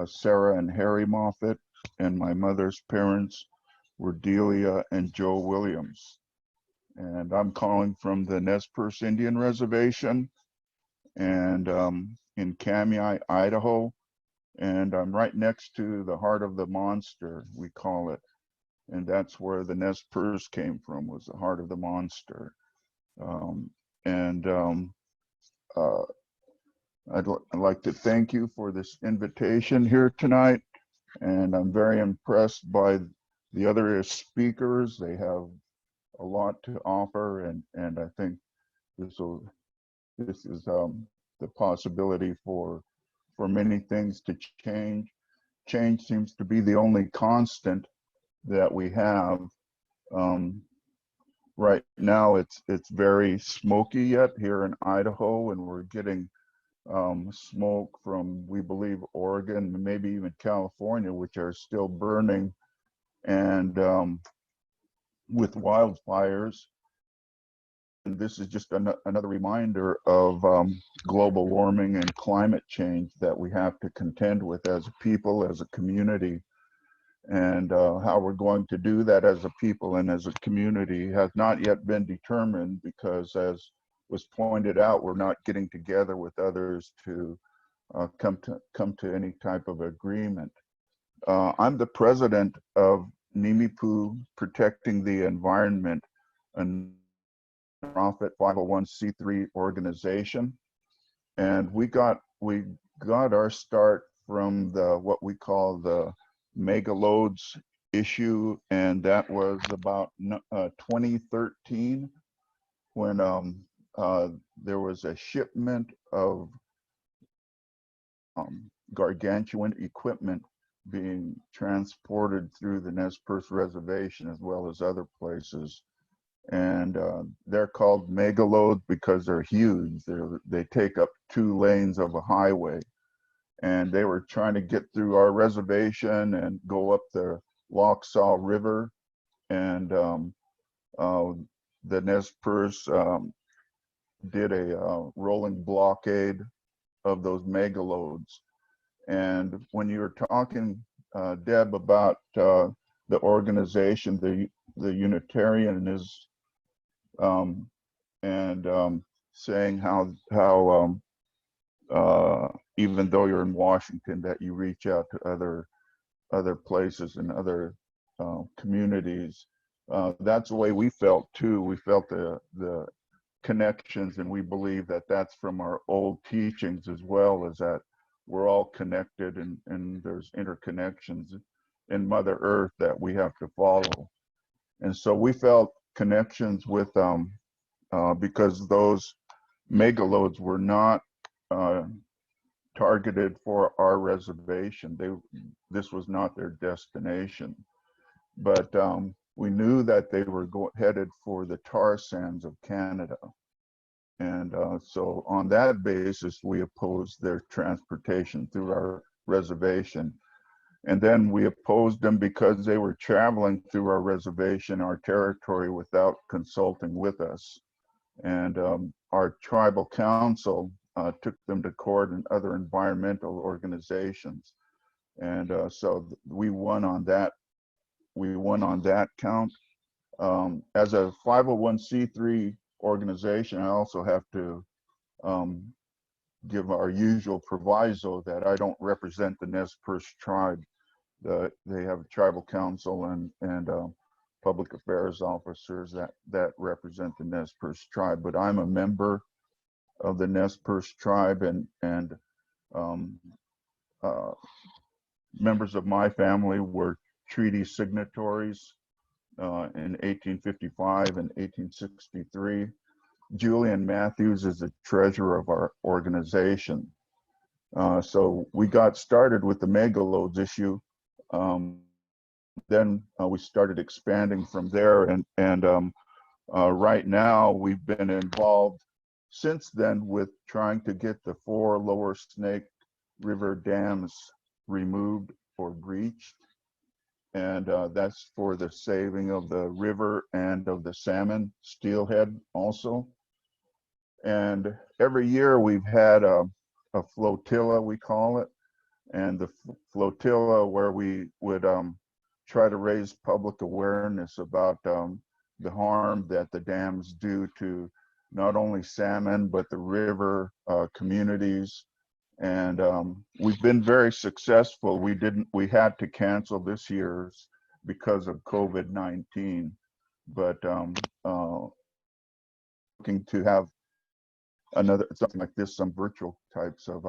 Sarah and Harry Moffett, and my mother's parents were Delia and Joe Williams. And I'm calling from the Nez Perce Indian Reservation and in Kamiah, Idaho. And I'm right next to the Heart of the Monster, we call it. And that's where the Nez Perce came from, was the Heart of the Monster. I'd like to thank you for this invitation here tonight. And I'm very impressed by the other speakers. They have a lot to offer, and I think this is the possibility for many things to change. Change seems to be the only constant that we have. Right now it's very smoky yet here in Idaho, and we're getting smoke from, we believe, Oregon, maybe even California, which are still burning, and with wildfires. And this is just another reminder of global warming and climate change that we have to contend with as a people, as a community. And how we're going to do that as a people and as a community has not yet been determined, because, as was pointed out, we're not getting together with others to come to any type of agreement. I'm the president of Nimiipuu Protecting the Environment, a nonprofit 501c3 organization, and we got our start from what we call the mega loads issue, and that was about 2013, when there was a shipment of gargantuan equipment being transported through the Nez Perce Reservation as well as other places. And they're called mega loads because they're huge. They take up 2 lanes of a highway. And they were trying to get through our reservation and go up the Lochsaw River. And the Nez Perce did a rolling blockade of those mega loads. And when you were talking, Deb, about the organization, the Unitarian is, and saying how even though you're in Washington, that you reach out to other places and other communities. That's the way we felt too. We felt the connections, and we believe that that's from our old teachings, as well as that we're all connected, and there's interconnections in Mother Earth that we have to follow. And so we felt connections with because those megalodes were not targeted for our reservation. This was not their destination, but we knew that they were headed for the tar sands of Canada. And so on that basis, we opposed their transportation through our reservation. And then we opposed them because they were traveling through our reservation, our territory, without consulting with us. And our tribal council took them to court and other environmental organizations. And so we won on that. We won on that count. As a 501c3 organization, I also have to give our usual proviso that I don't represent the Nez Perce tribe. They have a tribal council and public affairs officers that represent the Nez Perce tribe, but I'm a member of the Nez Perce tribe, and members of my family were treaty signatories in 1855 and 1863. Julian Matthews is the treasurer of our organization. So we got started with the megalodes issue. Then we started expanding from there, and right now we've been involved since then with trying to get the 4 lower Snake River dams removed or breached, and that's for the saving of the river and of the salmon steelhead also. And every year we've had a flotilla, we call it, and the flotilla where we would try to raise public awareness about the harm that the dams do to not only salmon but the river communities. And we've been very successful. We had to cancel this year's because of COVID-19, but looking to have something like this, some virtual types of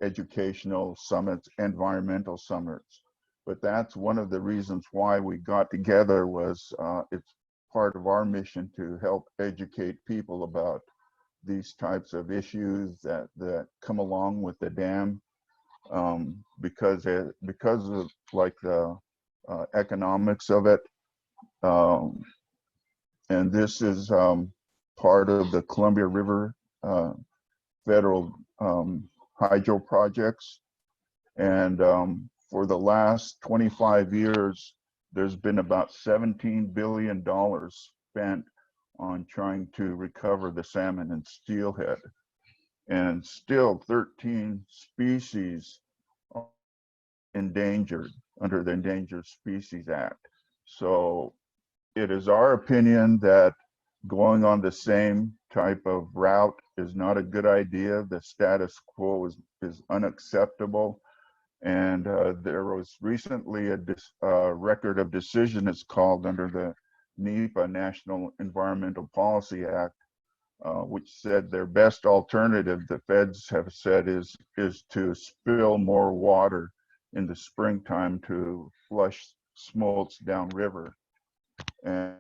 educational summits, environmental summits. But that's one of the reasons why we got together, was it's part of our mission to help educate people about these types of issues that come along with the dam, because of like the economics of it. And this is part of the Columbia River federal hydro projects. And for the last 25 years, there's been about $17 billion spent on trying to recover the salmon and steelhead. And still 13 species are endangered under the Endangered Species Act. So it is our opinion that going on the same type of route is not a good idea. The status quo is unacceptable. And there was recently a record of decision, it's called, under the NEPA, National Environmental Policy Act, which said their best alternative, the feds have said, is to spill more water in the springtime to flush smolts downriver. And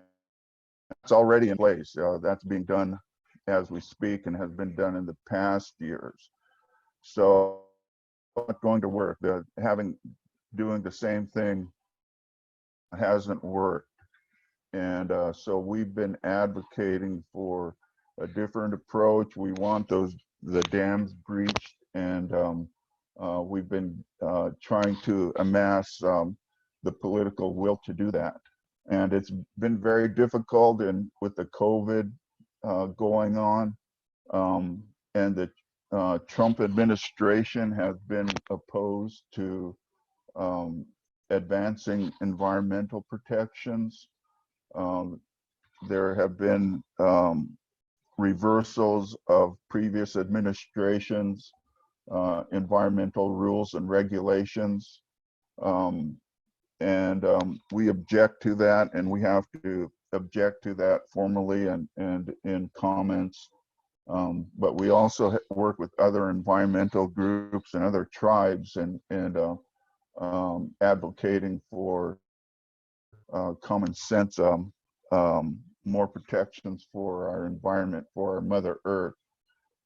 it's already in place. That's being done as we speak and has been done in the past years. So it's not going to work. Doing the same thing hasn't worked. And so we've been advocating for a different approach. We want the dams breached, and we've been trying to amass the political will to do that. And it's been very difficult, and with the COVID going on, and the Trump administration has been opposed to advancing environmental protections. There have been reversals of previous administrations' environmental rules and regulations. And we object to that, and we have to object to that formally and in comments But we also work with other environmental groups and other tribes and advocating for common sense, more protections for our environment, for our Mother Earth.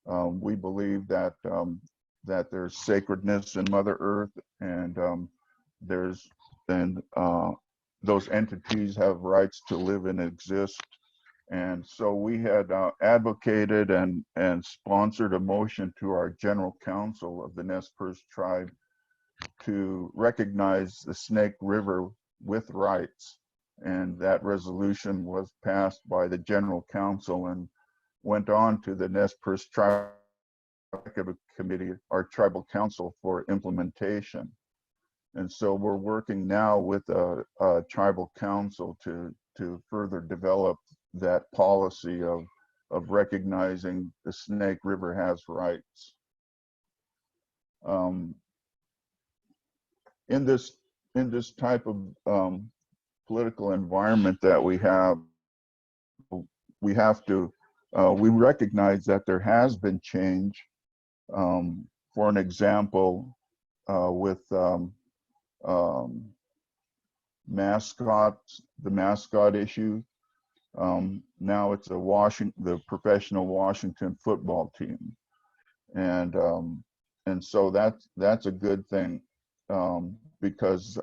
We believe that that there's sacredness in Mother Earth, and those entities have rights to live and exist. And so we had advocated and sponsored a motion to our General Council of the Nez Perce tribe to recognize the Snake River with rights. And that resolution was passed by the General Council and went on to the Nez Perce Tribal Committee, our Tribal Council, for implementation. And so we're working now with a Tribal Council to further develop that policy of recognizing the Snake River has rights. In this type of political environment that we have to we recognize that there has been change. For an example, with mascots, the mascot issue. Now it's the professional Washington football team, and so that's a good thing, because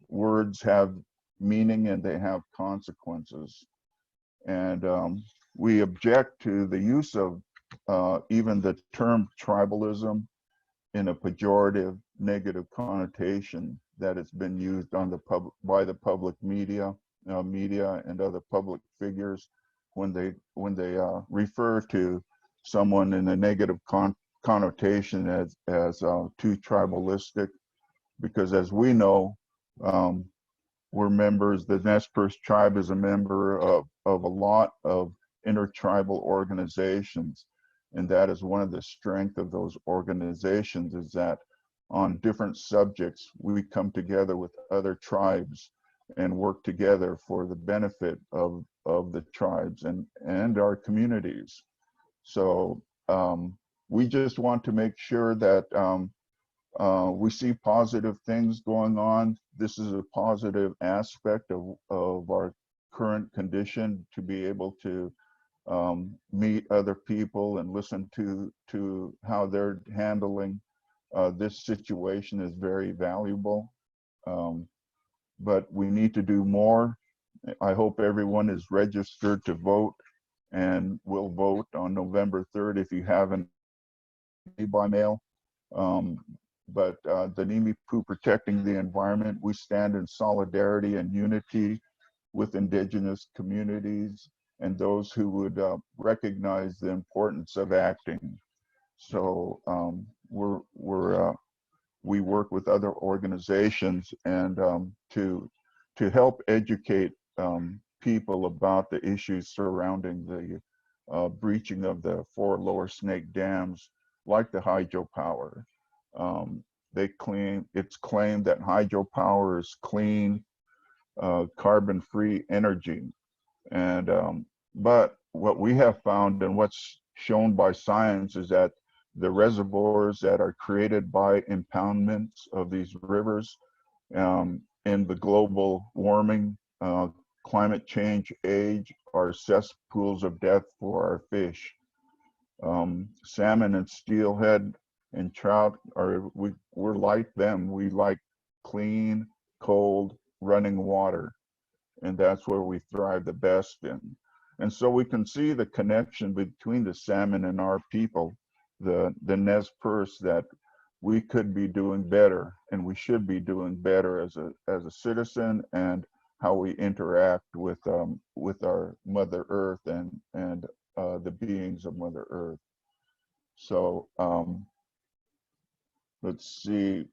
words have meaning and they have consequences, and we object to the use of even the term tribalism in a pejorative, negative connotation that it's been used on by the public media and other public figures when they refer to someone in a negative connotation as too tribalistic, because as we know, we're members. The Nez Perce tribe is a member of a lot of intertribal organizations. And that is one of the strengths of those organizations, is that on different subjects, we come together with other tribes and work together for the benefit of the tribes and our communities. So we just want to make sure that we see positive things going on. This is a positive aspect of our current condition, to be able to meet other people and listen to how they're handling this situation is very valuable. But we need to do more. I hope everyone is registered to vote and will vote on November 3rd if you haven't by mail. But the Nimiipuu Protecting the Environment, we stand in solidarity and unity with Indigenous communities and those who would recognize the importance of acting. So we work with other organizations and to help educate people about the issues surrounding the breaching of the 4 lower snake dams, like the hydropower. It's claimed that hydropower is clean, carbon-free energy. And but what we have found and what's shown by science is that the reservoirs that are created by impoundments of these rivers in the global warming, climate change age, are cesspools of death for our fish. Salmon and steelhead and trout we're like them. We like clean, cold, running water. And that's where we thrive the best in. And so we can see the connection between the salmon and our people, the Nez Perce, that we could be doing better, and we should be doing better as a citizen, and how we interact with our Mother Earth and the beings of Mother Earth. So let's see.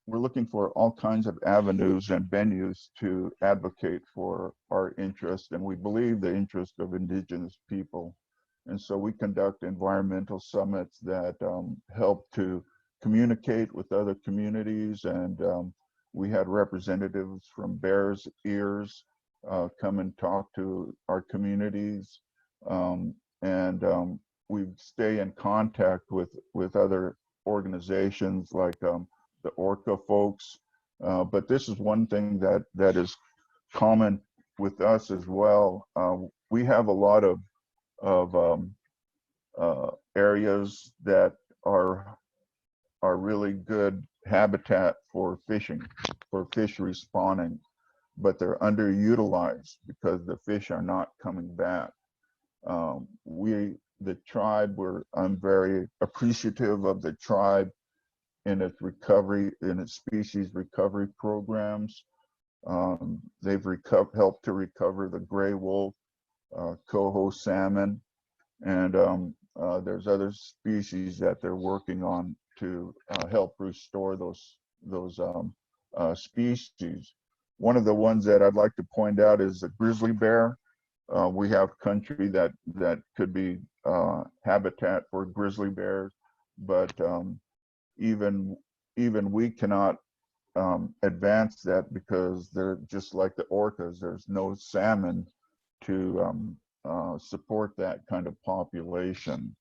We're looking for all kinds of avenues and venues to advocate for our interest, and we believe the interest of Indigenous people. And so we conduct environmental summits that help to communicate with other communities and we had representatives from Bears Ears come and talk to our communities. We stay in contact with other organizations like the Orca folks. But this is one thing that is common with us as well. We have a lot of areas that are really good habitat for fishing, for fishery spawning, but they're underutilized because the fish are not coming back. The tribe, I'm very appreciative of the tribe in its recovery, in its species recovery programs. They've helped to recover the gray wolf, coho salmon, and there's other species that they're working on to help restore those species. One of the ones that I'd like to point out is the grizzly bear. We have country that could be habitat for grizzly bears, but even we cannot advance that because they're just like the orcas. There's no salmon to support that kind of population.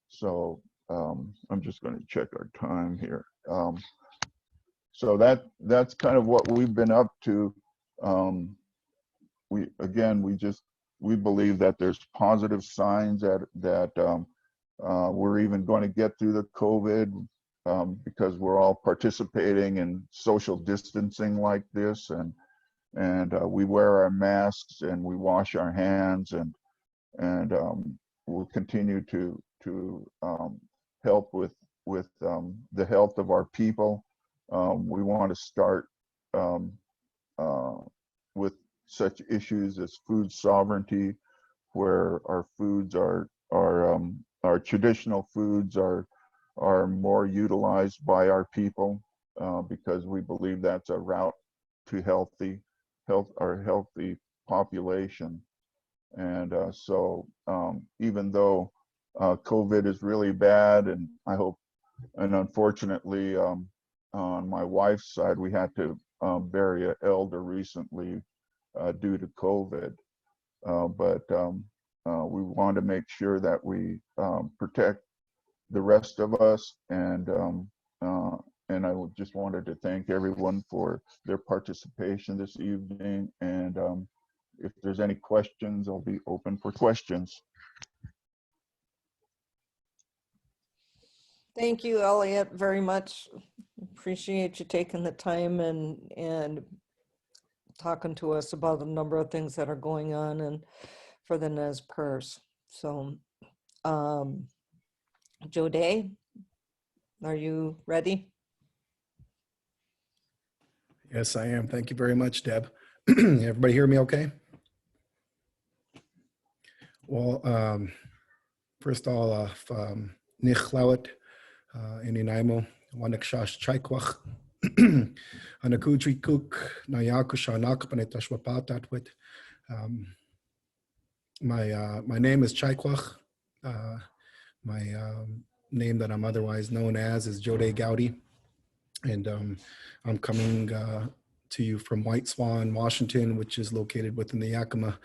So I'm just going to check our time here. So that's kind of what we've been up to. We believe that there's positive signs that we're even going to get through the COVID because we're all participating in social distancing like this, and we wear our masks and we wash our hands, and we'll continue to help with the health of our people. We want to start with such issues as food sovereignty, where our foods our traditional foods are more utilized by our people because we believe that's a route to healthy population. And so even though COVID is really bad, and unfortunately on my wife's side, we had to bury an elder recently due to COVID. But we want to make sure that we protect the rest of us, and I just wanted to thank everyone for their participation this evening. And if there's any questions, I'll be open for questions. Thank you, Elliot, very much. Appreciate you taking the time and talking to us about a number of things that are going on and for the Nez Perce. So, JoDe, are you ready? Yes, I am. Thank you very much, Deb. Everybody hear me okay? Well, first of all, Nichlawit, Ininaimo, Wanakshash Chaikwach, Anakudri Cook, Nayakushanak, Panetashwapatatwit. My name is Chaikwach. My name that I'm otherwise known as is JoDe Goudy. And I'm coming to you from White Swan, Washington, which is located within the Yakima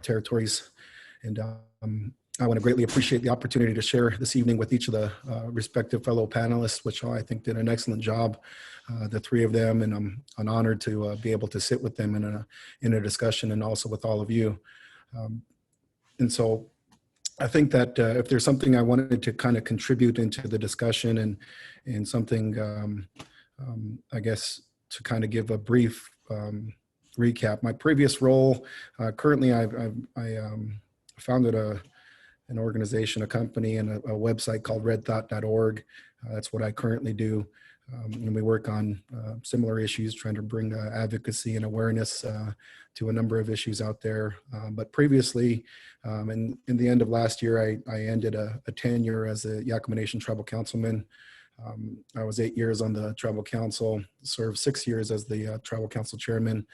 territories. And I want to greatly appreciate the opportunity to share this evening with each of the respective fellow panelists, which I think did an excellent job, the three of them, and I'm honored to be able to sit with them in a discussion, and also with all of you. And so I think that if there's something I wanted to kind of contribute into the discussion and something, I guess, to kind of give a brief recap. My previous role, currently I founded an organization, a company, and a website called redthought.org. That's what I currently do. And we work on similar issues, trying to bring advocacy and awareness to a number of issues out there. But previously, in the end of last year, I ended a tenure as a Yakima Nation Tribal Councilman. I was 8 years on the Tribal Council, served 6 years as the Tribal Council Chairman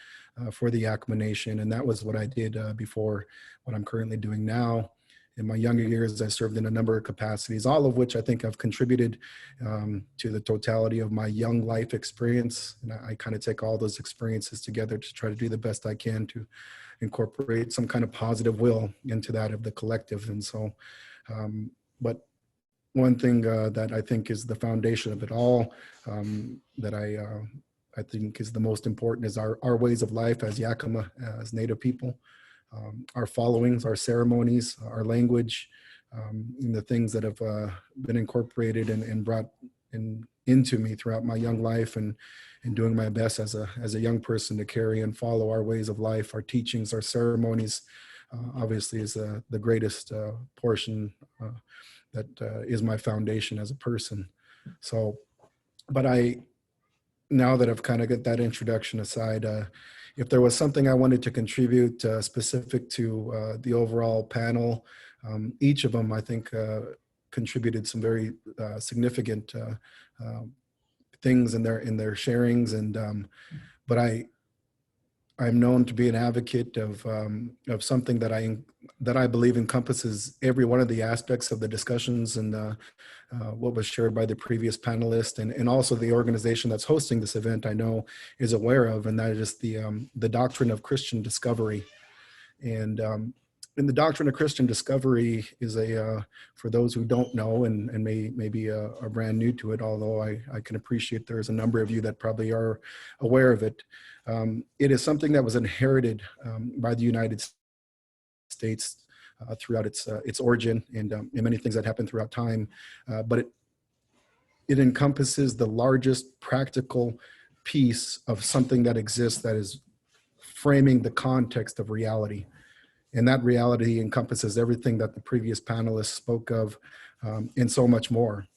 for the Yakima Nation. And that was what I did before what I'm currently doing now. in my younger years, I served in a number of capacities, all of which I think have contributed to the totality of my young life experience. And I kind of take all those experiences together to try to do the best I can to incorporate some kind of positive will into that of the collective. And so, but one thing that I think is the foundation of it all, that I think is the most important, is our ways of life as Yakima, as Native people, our followings, our ceremonies, our language, and the things that have been incorporated and brought into me throughout my young life, and doing my best as a young person to carry and follow our ways of life, our teachings, our ceremonies, obviously is the greatest portion that is my foundation as a person. So, but now that I've kind of got that introduction aside, if there was something I wanted to contribute specific to the overall panel, each of them, I think, contributed some very significant things in their sharings. And but I'm known to be an advocate of something that I believe encompasses every one of the aspects of the discussions and what was shared by the previous panelists, and also the organization that's hosting this event I know is aware of, and that is the doctrine of Christian discovery. And the doctrine of Christian discovery is for those who don't know and maybe are brand new to it, although I can appreciate there's a number of you that probably are aware of it. It is something that was inherited by the United States throughout its origin, and many things that happen throughout time, but it encompasses the largest practical piece of something that exists that is framing the context of reality. And that reality encompasses everything that the previous panelists spoke of, and so much more.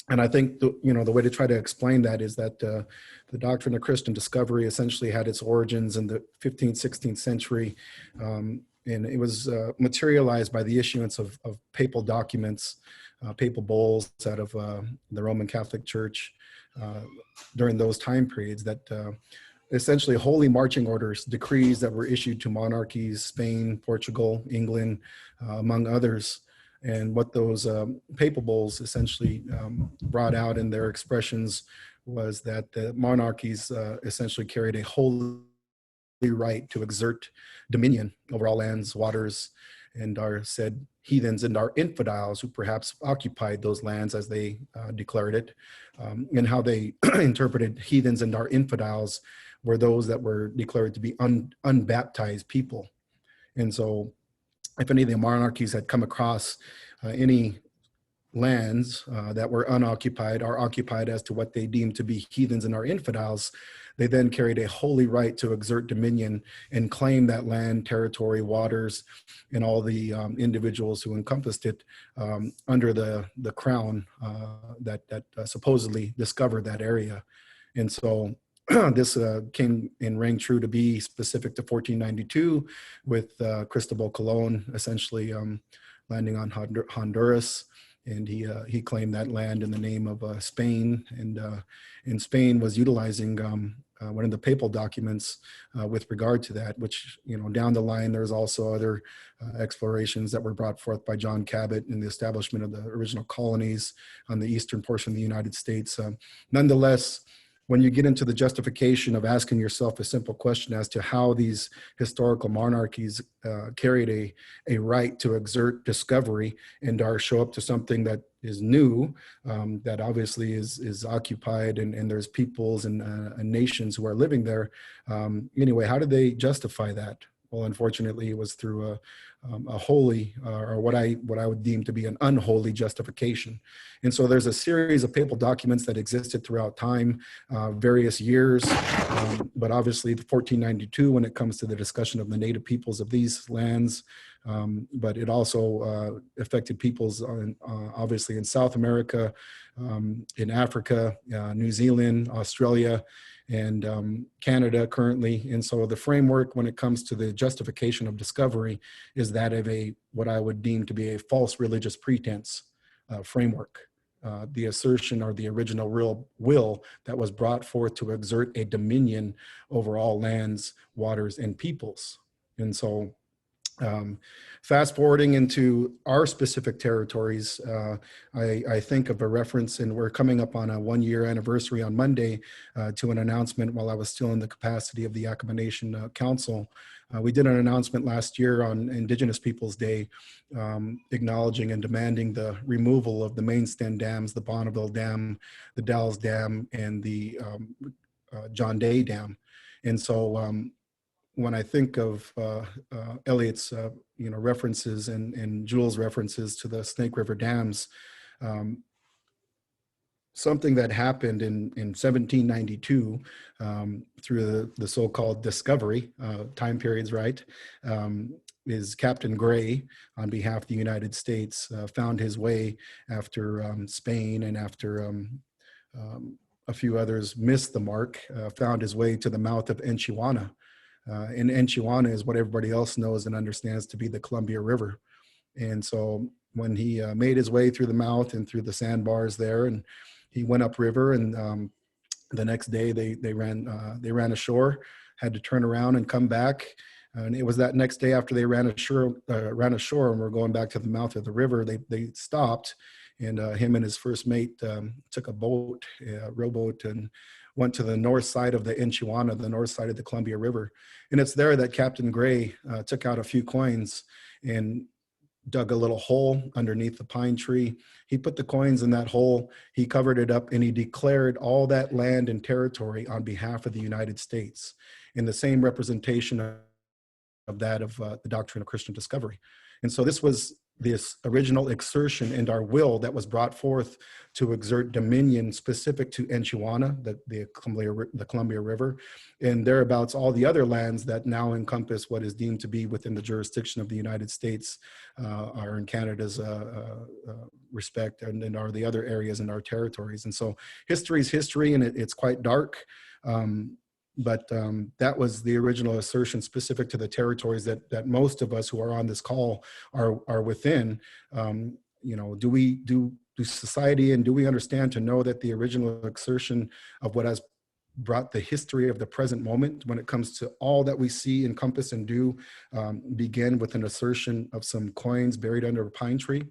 And I think the way to try to explain that is that the doctrine of Christian discovery essentially had its origins in the 15th, 16th century, and it was materialized by the issuance of papal documents, papal bulls out of the Roman Catholic Church during those time periods that essentially holy marching orders, decrees that were issued to monarchies, Spain, Portugal, England, among others. And what those papal bulls essentially brought out in their expressions was that the monarchies essentially carried a holy right to exert dominion over all lands, waters, and our said heathens and our infidels who perhaps occupied those lands as they declared it, and how they interpreted heathens and our infidels were those that were declared to be unbaptized people. And so if any of the monarchies had come across any lands that were unoccupied or occupied as to what they deemed to be heathens and our infidels, they then carried a holy right to exert dominion and claim that land, territory, waters, and all the individuals who encompassed it under the crown that supposedly discovered that area. And so this came and rang true to be specific to 1492 with Cristobal Colon essentially landing on Honduras. And he claimed that land in the name of Spain, and Spain was utilizing one of the papal documents with regard to that, which, down the line, there's also other explorations that were brought forth by John Cabot in the establishment of the original colonies on the eastern portion of the United States. Nonetheless, when you get into the justification of asking yourself a simple question as to how these historical monarchies carried a right to exert discovery and show up to something that is new, that obviously is occupied, and there's peoples and nations who are living there. Anyway, how did they justify that? Well, unfortunately, it was through a holy, or what I would deem to be an unholy justification. And so there's a series of papal documents that existed throughout time, various years, but obviously the 1492 when it comes to the discussion of the native peoples of these lands, but it also affected peoples obviously in South America, in Africa, New Zealand, Australia, and Canada currently. And so the framework when it comes to the justification of discovery is that of what I would deem to be a false religious pretense framework. The assertion or the original real will that was brought forth to exert a dominion over all lands, waters, and peoples. And so Fast forwarding into our specific territories, I think of a reference, and we're coming up on a 1-year anniversary on Monday to an announcement while I was still in the capacity of the Yakima Nation Council. We did an announcement last year on Indigenous Peoples Day, acknowledging and demanding the removal of the main stem dams, the Bonneville Dam, the Dalles Dam, and the John Day Dam. And so when I think of Elliot's references and Jewell's references to the Snake River dams, something that happened in 1792 through the so-called discovery time periods, right, is Captain Gray, on behalf of the United States, found his way after Spain and after a few others missed the mark, found his way to the mouth of Enchiwana. And Enchiwana is what everybody else knows and understands to be the Columbia River. And so when he made his way through the mouth and through the sandbars there, and he went upriver, and the next day they ran ashore, had to turn around and come back. And it was that next day after they ran ashore and were going back to the mouth of the river, they stopped, and him and his first mate took a boat, a rowboat, and went to the north side of the Enchiwana, the north side of the Columbia River. And it's there that Captain Gray took out a few coins and dug a little hole underneath the pine tree. He put the coins in that hole, he covered it up, and he declared all that land and territory on behalf of the United States, in the same representation of that of the doctrine of Christian discovery. And so this was this original exertion and our will that was brought forth to exert dominion specific to Enchiwana, the Columbia River, and thereabouts all the other lands that now encompass what is deemed to be within the jurisdiction of the United States, are in Canada's respect, and are the other areas in our territories. And so history is history, and it's quite dark. But that was the original assertion specific to the territories that most of us who are on this call are within. Do society and do we understand to know that the original assertion of what has brought the history of the present moment when it comes to all that we see, encompass, and do begin with an assertion of some coins buried under a pine tree?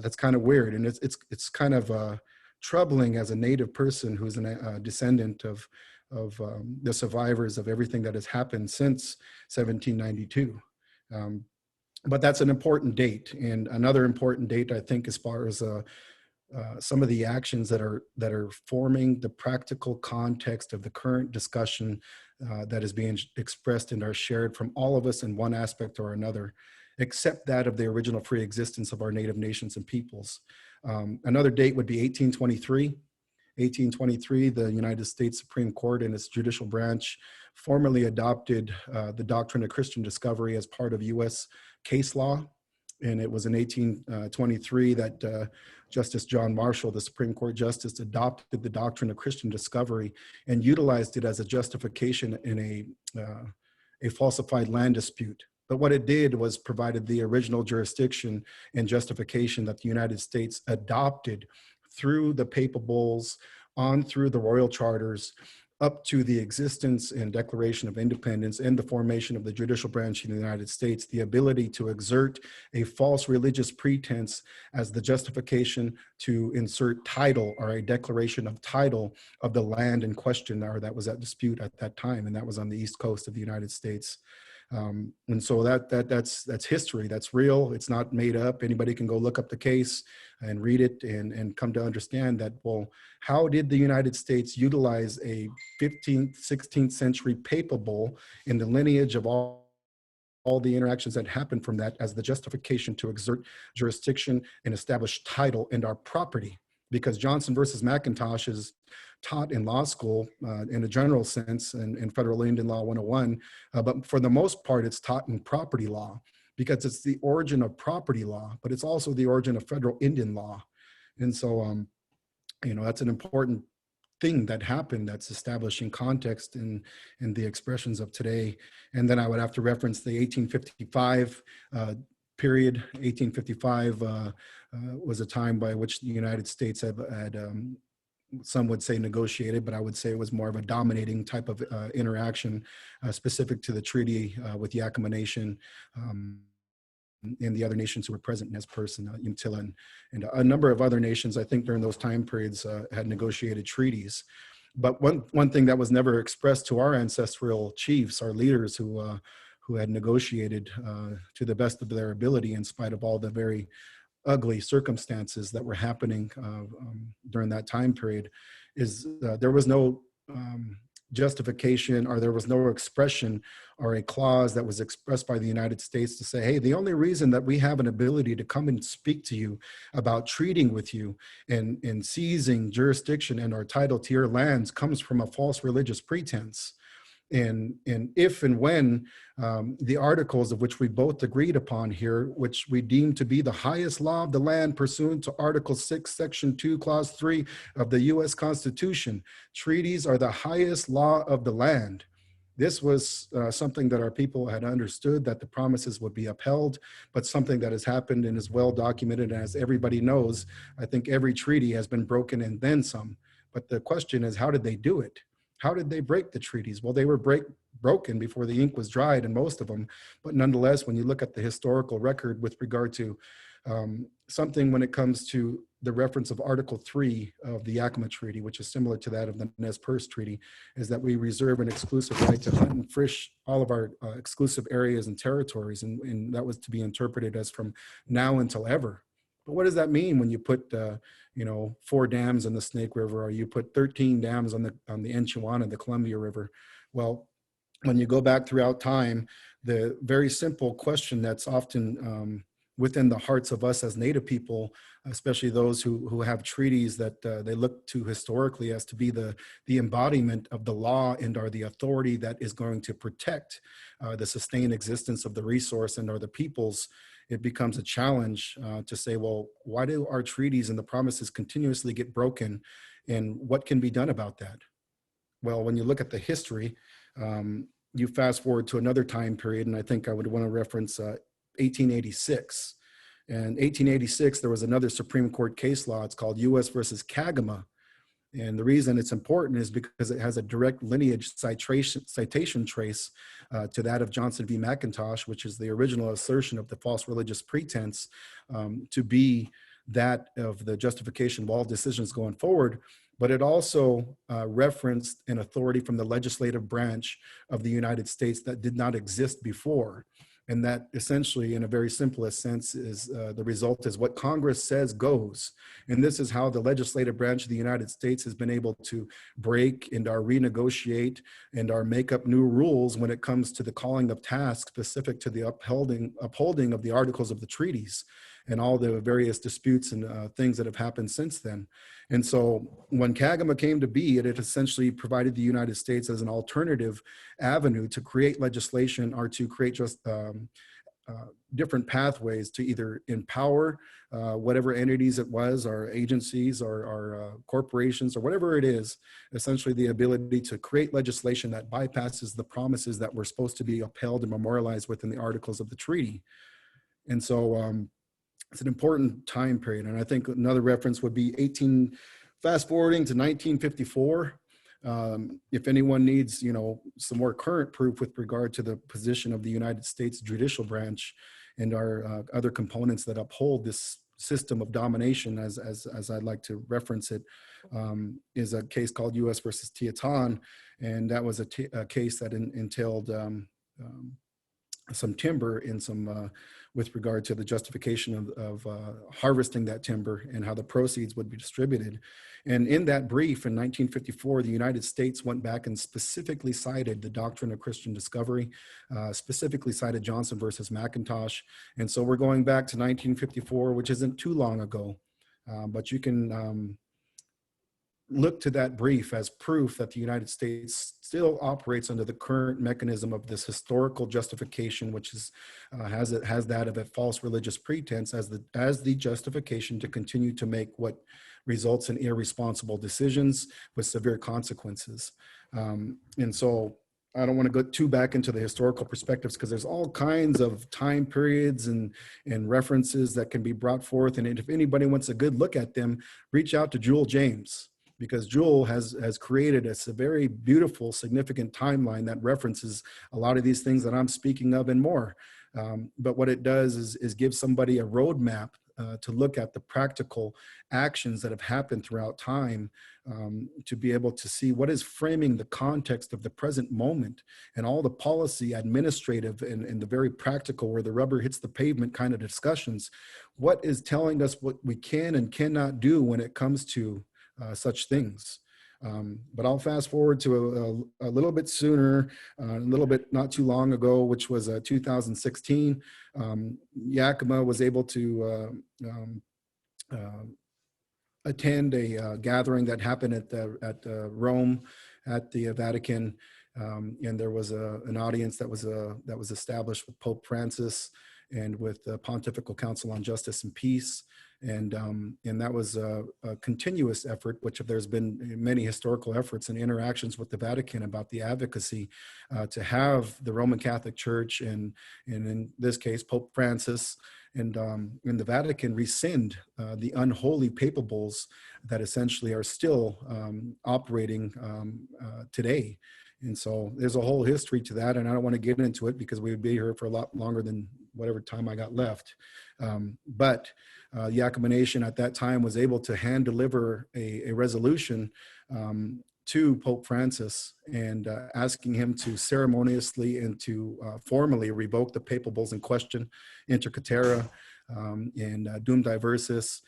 That's kind of weird, and it's kind of troubling as a Native person who's a descendant of the survivors of everything that has happened since 1792. But that's an important date. And another important date, I think, as far as some of the actions that are forming the practical context of the current discussion that is being expressed and are shared from all of us in one aspect or another, except that of the original pre-existence of our Native nations and peoples. Another date would be 1823. 1823, the United States Supreme Court and its judicial branch formally adopted the doctrine of Christian discovery as part of U.S. case law. And it was in 1823 that Justice John Marshall, the Supreme Court Justice, adopted the doctrine of Christian discovery and utilized it as a justification in a falsified land dispute. But what it did was provided the original jurisdiction and justification that the United States adopted through the papal bulls, on through the royal charters, up to the existence and declaration of independence and the formation of the judicial branch in the United States, the ability to exert a false religious pretense as the justification to insert title or a declaration of title of the land in question, or that was at dispute at that time, and that was on the east coast of the United States. And so that's history. That's real. It's not made up. Anybody can go look up the case and read it and come to understand that, well, how did the United States utilize a 15th, 16th century papal bull in the lineage of all the interactions that happened from that as the justification to exert jurisdiction and establish title and our property? Because Johnson versus McIntosh is taught in law school in a general sense in Federal Indian Law 101, but for the most part, it's taught in property law because it's the origin of property law, but it's also the origin of federal Indian law. And so, that's an important thing that happened that's establishing context in the expressions of today. And then I would have to reference the 1855 period. 1855 was a time by which the United States had some would say negotiated, but I would say it was more of a dominating type of interaction specific to the treaty with Yakima Nation and the other nations who were present in his person, Umatilla and a number of other nations, I think during those time periods had negotiated treaties. But one thing that was never expressed to our ancestral chiefs, our leaders who had negotiated to the best of their ability in spite of all the very ugly circumstances that were happening during that time period, is there was no justification, or there was no expression or a clause that was expressed by the United States to say, hey, the only reason that we have an ability to come and speak to you about treating with you and seizing jurisdiction and our title to your lands comes from a false religious pretense. And if and when the articles of which we both agreed upon here, which we deem to be the highest law of the land pursuant to Article 6, Section 2, Clause 3 of the U.S. Constitution, treaties are the highest law of the land. This was something that our people had understood, that the promises would be upheld, but something that has happened and is well documented. And as everybody knows, I think every treaty has been broken and then some. But the question is, how did they do it? How did they break the treaties? Well, they were broken before the ink was dried in most of them. But nonetheless, when you look at the historical record with regard to something when it comes to the reference of Article 3 of the Yakima Treaty, which is similar to that of the Nez Perce Treaty, is that we reserve an exclusive right to hunt and fish all of our exclusive areas and territories. And that was to be interpreted as from now until ever. But what does that mean when you put, 4 dams in the Snake River, or you put 13 dams on the Enchiwana, the Columbia River? Well, when you go back throughout time, the very simple question that's often within the hearts of us as Native people, especially those who have treaties that they look to historically as to be the embodiment of the law and are the authority that is going to protect the sustained existence of the resource and or the peoples, it becomes a challenge to say, well, why do our treaties and the promises continuously get broken, and what can be done about that? Well, when you look at the history, you fast forward to another time period, and I think I would want to reference 1886. And 1886, there was another Supreme Court case law. It's called U.S. versus Yakima. And the reason it's important is because it has a direct lineage citation trace to that of Johnson v. McIntosh, which is the original assertion of the false religious pretense to be that of the justification of all decisions going forward. But it also referenced an authority from the legislative branch of the United States that did not exist before. And that essentially, in a very simplest sense, is the result is what Congress says goes. And this is how the legislative branch of the United States has been able to break and renegotiate and make up new rules when it comes to the calling of tasks specific to the upholding of the articles of the treaties and all the various disputes and things that have happened since then. And so when Yakima came to be, it essentially provided the United States as an alternative avenue to create legislation or to create just different pathways to either empower whatever entities it was, or agencies, or corporations, or whatever it is, essentially the ability to create legislation that bypasses the promises that were supposed to be upheld and memorialized within the articles of the treaty. And so it's an important time period. And I think another reference would be fast forwarding to 1954. If anyone needs, some more current proof with regard to the position of the United States judicial branch and our other components that uphold this system of domination, as I'd like to reference it, is a case called U.S. versus Teton. And that was a case that entailed some timber in some with regard to the justification of harvesting that timber and how the proceeds would be distributed. And in that brief in 1954, the United States went back and specifically cited the doctrine of Christian discovery, specifically cited Johnson versus McIntosh. And so we're going back to 1954, which isn't too long ago, but you can look to that brief as proof that the United States still operates under the current mechanism of this historical justification, which is has that of a false religious pretense as the justification to continue to make what results in irresponsible decisions with severe consequences. And so I don't want to go too back into the historical perspectives because there's all kinds of time periods and references that can be brought forth. And if anybody wants a good look at them, reach out to Jewell James. because Jewell has created a very beautiful, significant timeline that references a lot of these things that I'm speaking of and more. But what it does is give somebody a roadmap to look at the practical actions that have happened throughout time, to be able to see what is framing the context of the present moment and all the policy, administrative, and the very practical, where the rubber hits the pavement kind of discussions. What is telling us what we can and cannot do when it comes to such things. But I'll fast forward to a little bit sooner, a little bit not too long ago, which was 2016. Yakima was able to attend a gathering that happened at Rome, at the Vatican, and there was an audience that was established with Pope Francis and with the Pontifical Council on Justice and Peace. And that was a continuous effort, which there's been many historical efforts and interactions with the Vatican about the advocacy to have the Roman Catholic Church and in this case, Pope Francis and the Vatican rescind the unholy papal bulls that essentially are still operating today. And so there's a whole history to that, and I don't want to get into it because we would be here for a lot longer than whatever time I got left. But Yakima Nation at that time was able to hand deliver a resolution to Pope Francis and asking him to ceremoniously and to formally revoke the papal bulls in question, Inter Caetera and Dum Diversis.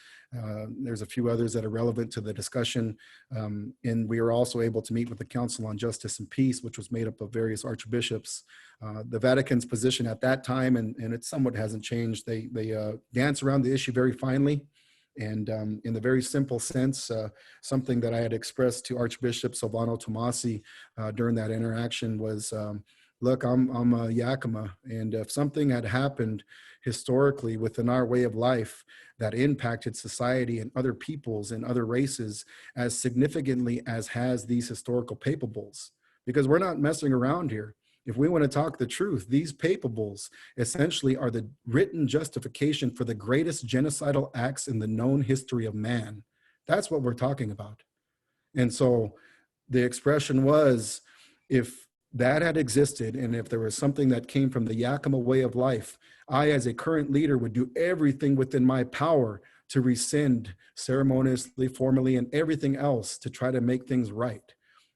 There's a few others that are relevant to the discussion. And we were also able to meet with the Council on Justice and Peace, which was made up of various archbishops. The Vatican's position at that time, and it somewhat hasn't changed, they dance around the issue very finely. And in the very simple sense, something that I had expressed to Archbishop Silvano Tomasi during that interaction was, look, I'm a Yakima, and if something had happened historically within our way of life that impacted society and other peoples and other races as significantly as has these historical papal bulls, because we're not messing around here. If we want to talk the truth, these papal bulls essentially are the written justification for the greatest genocidal acts in the known history of man. That's what we're talking about. And so the expression was, if that had existed and if there was something that came from the Yakima way of life, I, as a current leader, would do everything within my power to rescind ceremoniously, formally, and everything else to try to make things right.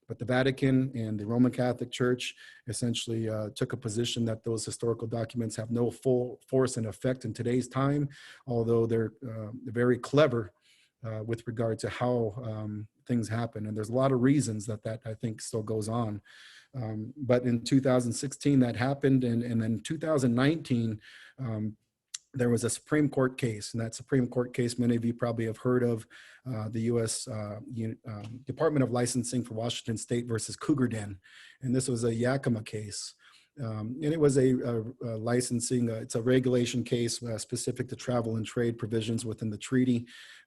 But the Vatican and the Roman Catholic Church essentially took a position that those historical documents have no full force and effect in today's time, although they're very clever with regard to how things happen. And there's a lot of reasons that I think still goes on. But in 2016 that happened, and then 2019, there was a Supreme Court case, and that Supreme Court case many of you probably have heard of, the U.S. Department of Licensing for Washington State versus Cougar Den. And this was a Yakima case. And it was a licensing, it's a regulation case specific to travel and trade provisions within the treaty.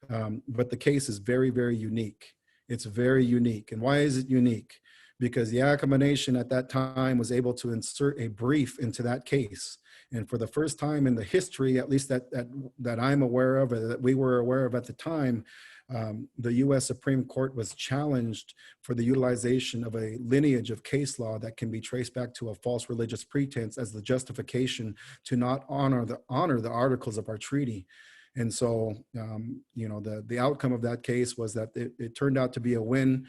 But the case is very, very unique. It's very unique. And why is it unique? Because the Yakima Nation at that time was able to insert a brief into that case. And for the first time in the history, at least that I'm aware of, or that we were aware of at the time, the U.S. Supreme Court was challenged for the utilization of a lineage of case law that can be traced back to a false religious pretense as the justification to not honor the articles of our treaty. And so, you know, the outcome of that case was that it turned out to be a win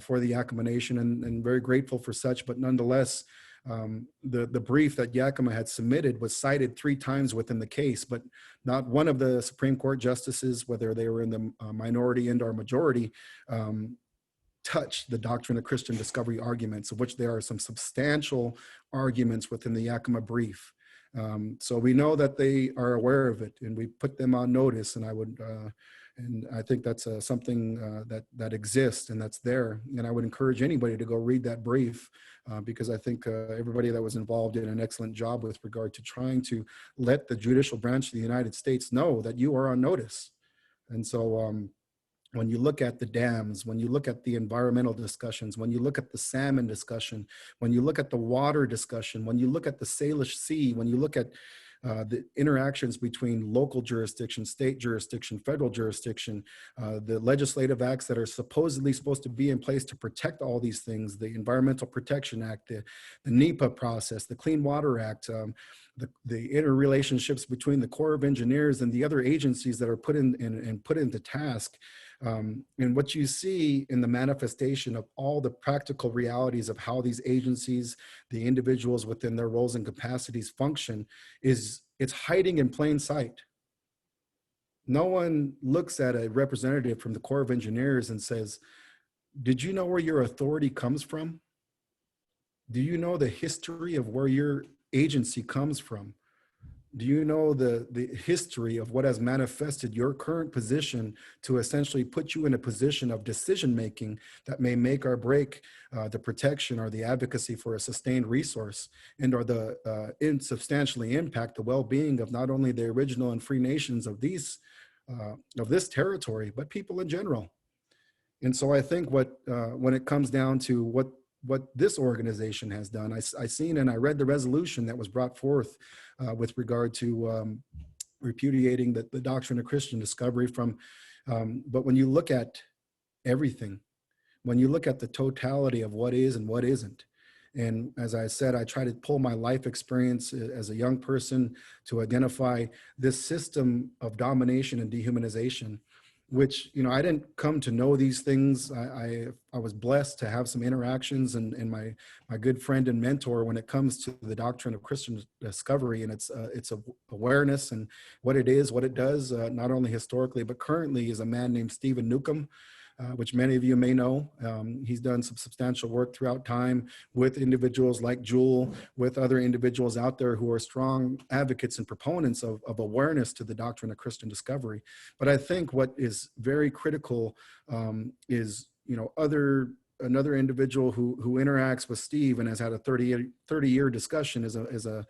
for the Yakima Nation, and very grateful for such. But nonetheless, the brief that Yakima had submitted was cited 3 times within the case, but not one of the Supreme Court justices, whether they were in the minority and or majority, touched the doctrine of Christian discovery arguments, of which there are some substantial arguments within the Yakima brief. So we know that they are aware of it, and we put them on notice. And I think that's something that exists and that's there. And I would encourage anybody to go read that brief because I think everybody that was involved did an excellent job with regard to trying to let the judicial branch of the United States know that you are on notice. And so when you look at the dams, when you look at the environmental discussions, when you look at the salmon discussion, when you look at the water discussion, when you look at the Salish Sea, when you look at the interactions between local jurisdiction, state jurisdiction, federal jurisdiction, the legislative acts that are supposedly supposed to be in place to protect all these things, the Environmental Protection Act, the NEPA process, the Clean Water Act, the interrelationships between the Corps of Engineers and the other agencies that are put in and put into task. And what you see in the manifestation of all the practical realities of how these agencies, the individuals within their roles and capacities function, is it's hiding in plain sight. No one looks at a representative from the Corps of Engineers and says, did you know where your authority comes from? Do you know the history of where your agency comes from? Do you know the history of what has manifested your current position to essentially put you in a position of decision-making that may make or break the protection or the advocacy for a sustained resource, and or substantially impact the well-being of not only the original and free nations of this territory, but people in general? And so I think when it comes down to what this organization has done, I seen and I read the resolution that was brought forth with regard to repudiating the doctrine of Christian discovery from, but when you look at everything, when you look at the totality of what is and what isn't, and as I said, I try to pull my life experience as a young person to identify this system of domination and dehumanization, which, you know, I didn't come to know these things. I was blessed to have some interactions and my good friend and mentor when it comes to the doctrine of Christian discovery and its awareness and what it is, what it does, not only historically, but currently, is a man named Stephen Newcomb, which many of you may know. He's done some substantial work throughout time with individuals like Jewell, with other individuals out there who are strong advocates and proponents of awareness to the doctrine of Christian discovery. But I think what is very critical is, you know, another individual who interacts with Steve and has had a 30-year discussion is a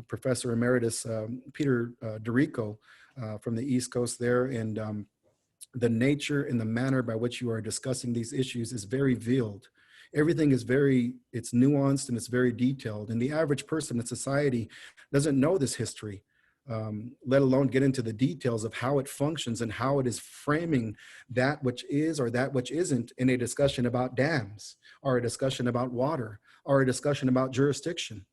Professor Emeritus, Peter Dorico from the East Coast there. And the nature and the manner by which you are discussing these issues is very veiled. Everything is it's nuanced and it's very detailed. And the average person in society doesn't know this history, let alone get into the details of how it functions and how it is framing that which is or that which isn't in a discussion about dams, or a discussion about water, or a discussion about jurisdiction.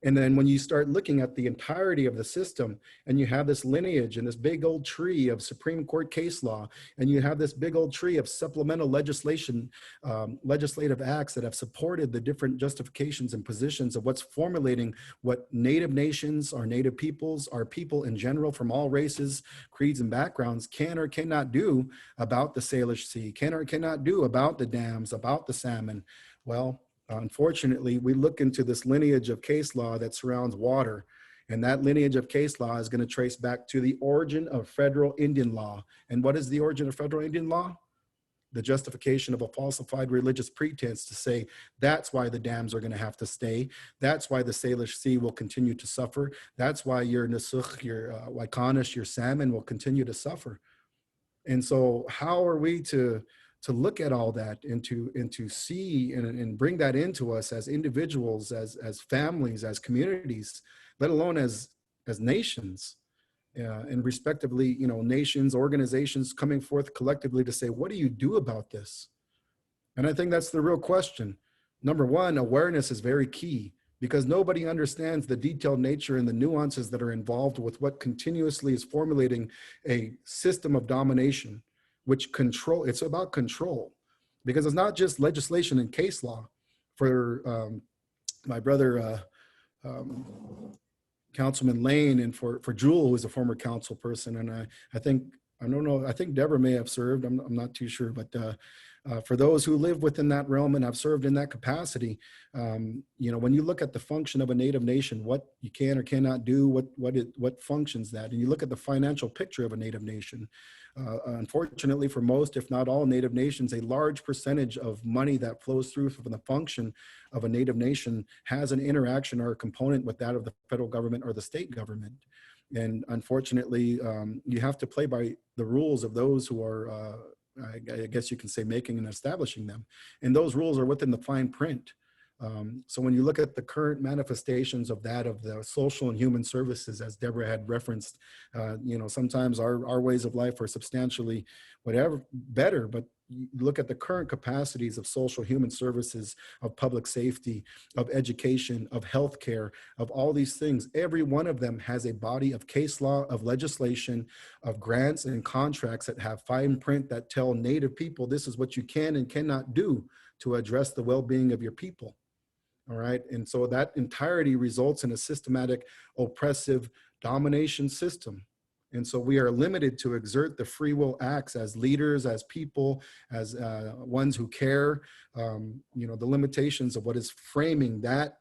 And then when you start looking at the entirety of the system, and you have this lineage and this big old tree of Supreme Court case law, and you have this big old tree of supplemental legislation, legislative acts that have supported the different justifications and positions of what's formulating what Native nations, or Native peoples, or people in general from all races, creeds, and backgrounds can or cannot do about the Salish Sea, can or cannot do about the dams, about the salmon. Well, unfortunately, we look into this lineage of case law that surrounds water, and that lineage of case law is going to trace back to the origin of federal Indian law. And what is the origin of federal Indian law? The justification of a falsified religious pretense to say that's why the dams are going to have to stay. That's why the Salish Sea will continue to suffer. That's why your Nisuch, your Waikanish, your salmon will continue to suffer. And so how are we to look at all that and to see and bring that into us as individuals, as families, as communities, let alone as nations, and respectively, you know, nations, organizations coming forth collectively to say, what do you do about this? And I think that's the real question. Number one, awareness is very key, because nobody understands the detailed nature and the nuances that are involved with what continuously is formulating a system of domination, which it's about control, because it's not just legislation and case law. For my brother, Councilman Lane, and for Jewell, who's a former council person, and I think Deborah may have served, I'm not too sure, but for those who live within that realm and have served in that capacity, you know, when you look at the function of a Native nation, what you can or cannot do, what functions that, and you look at the financial picture of a Native nation, unfortunately for most, if not all Native nations, a large percentage of money that flows through from the function of a Native nation has an interaction or a component with that of the federal government or the state government. And unfortunately, you have to play by the rules of those who are, I guess you can say, making and establishing them. And those rules are within the fine print So when you look at the current manifestations of that, of the social and human services, as Deborah had referenced, sometimes our ways of life are substantially better, but you look at the current capacities of social human services, of public safety, of education, of healthcare, of all these things. Every one of them has a body of case law, of legislation, of grants and contracts that have fine print that tell Native people this is what you can and cannot do to address the well-being of your people. All right. And so that entirety results in a systematic, oppressive domination system. And so we are limited to exert the free will acts as leaders, as people, as ones who care. The limitations of what is framing that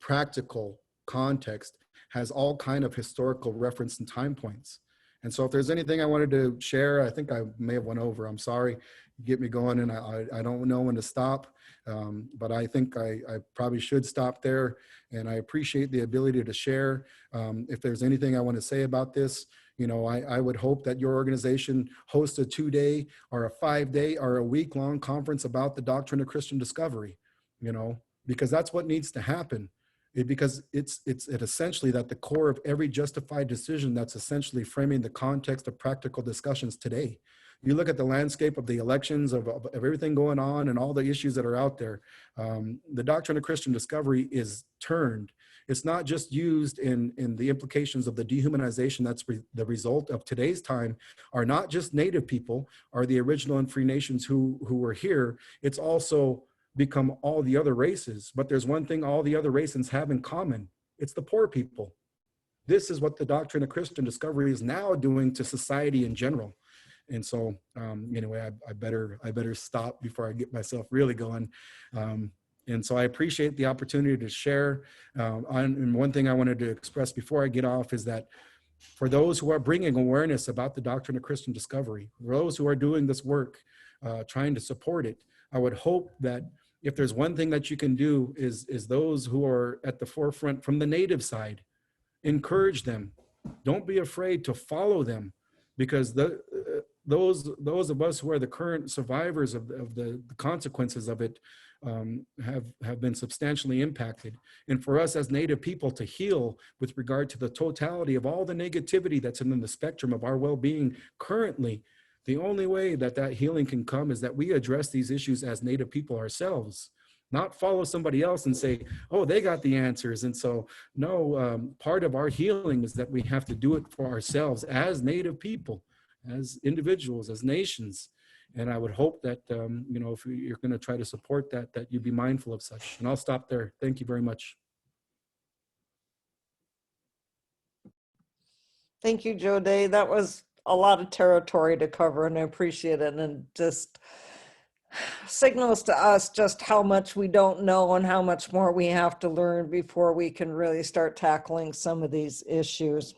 practical context has all kind of historical reference and time points. And so if there's anything I wanted to share, I think I may have went over. I'm sorry, get me going, and I don't know when to stop. But I think I probably should stop there. And I appreciate the ability to share. If there's anything I want to say about this, I would hope that your organization hosts a 2-day or a 5-day or a week-long conference about the doctrine of Christian discovery, because that's what needs to happen. Because it's essentially at the core of every justified decision that's essentially framing the context of practical discussions today. You look at the landscape of the elections, of everything going on and all the issues that are out there. The doctrine of Christian discovery is turned. It's not just used in the implications of the dehumanization that's the result of today's time are not just Native people or the original and free nations who were here. It's also become all the other races. But there's one thing all the other races have in common. It's the poor people. This is what the doctrine of Christian discovery is now doing to society in general. And so, anyway, I better stop before I get myself really going. And so I appreciate the opportunity to share. And one thing I wanted to express before I get off is that for those who are bringing awareness about the doctrine of Christian discovery, those who are doing this work, trying to support it, I would hope that if there's one thing that you can do is those who are at the forefront from the Native side, encourage them. Don't be afraid to follow them, because those of us who are the current survivors of the consequences of it have been substantially impacted. And for us as Native people to heal with regard to the totality of all the negativity that's in the spectrum of our well-being currently, the only way that healing can come is that we address these issues as Native people ourselves, not follow somebody else and say, oh, they got the answers. And so, no, part of our healing is that we have to do it for ourselves as Native people, as individuals, as nations. And I would hope that, if you're going to try to support that you be mindful of such. And I'll stop there. Thank you very much. Thank you, JoDe. That was a lot of territory to cover, and I appreciate it. And just signals to us just how much we don't know and how much more we have to learn before we can really start tackling some of these issues.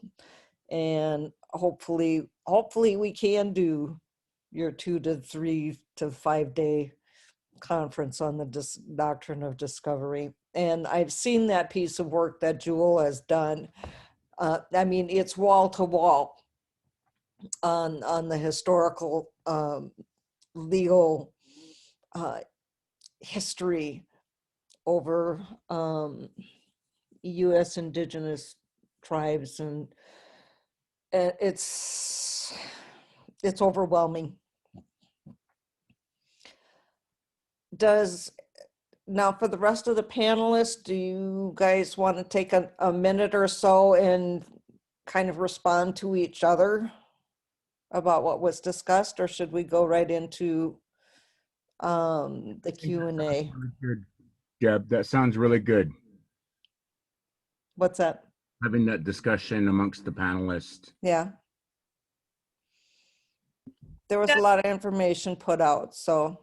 And hopefully we can do your 2 to 3 to 5 day conference on the doctrine of discovery. And I've seen that piece of work that Jewell has done. I mean, it's wall to wall on the historical, legal history over U.S. indigenous tribes, and it's overwhelming. Now for the rest of the panelists, do you guys want to take a minute or so and kind of respond to each other about what was discussed, or should we go right into the Q&A? Good, Deb, that sounds really good. What's that? Having that discussion amongst the panelists. Yeah. There was a lot of information put out, so.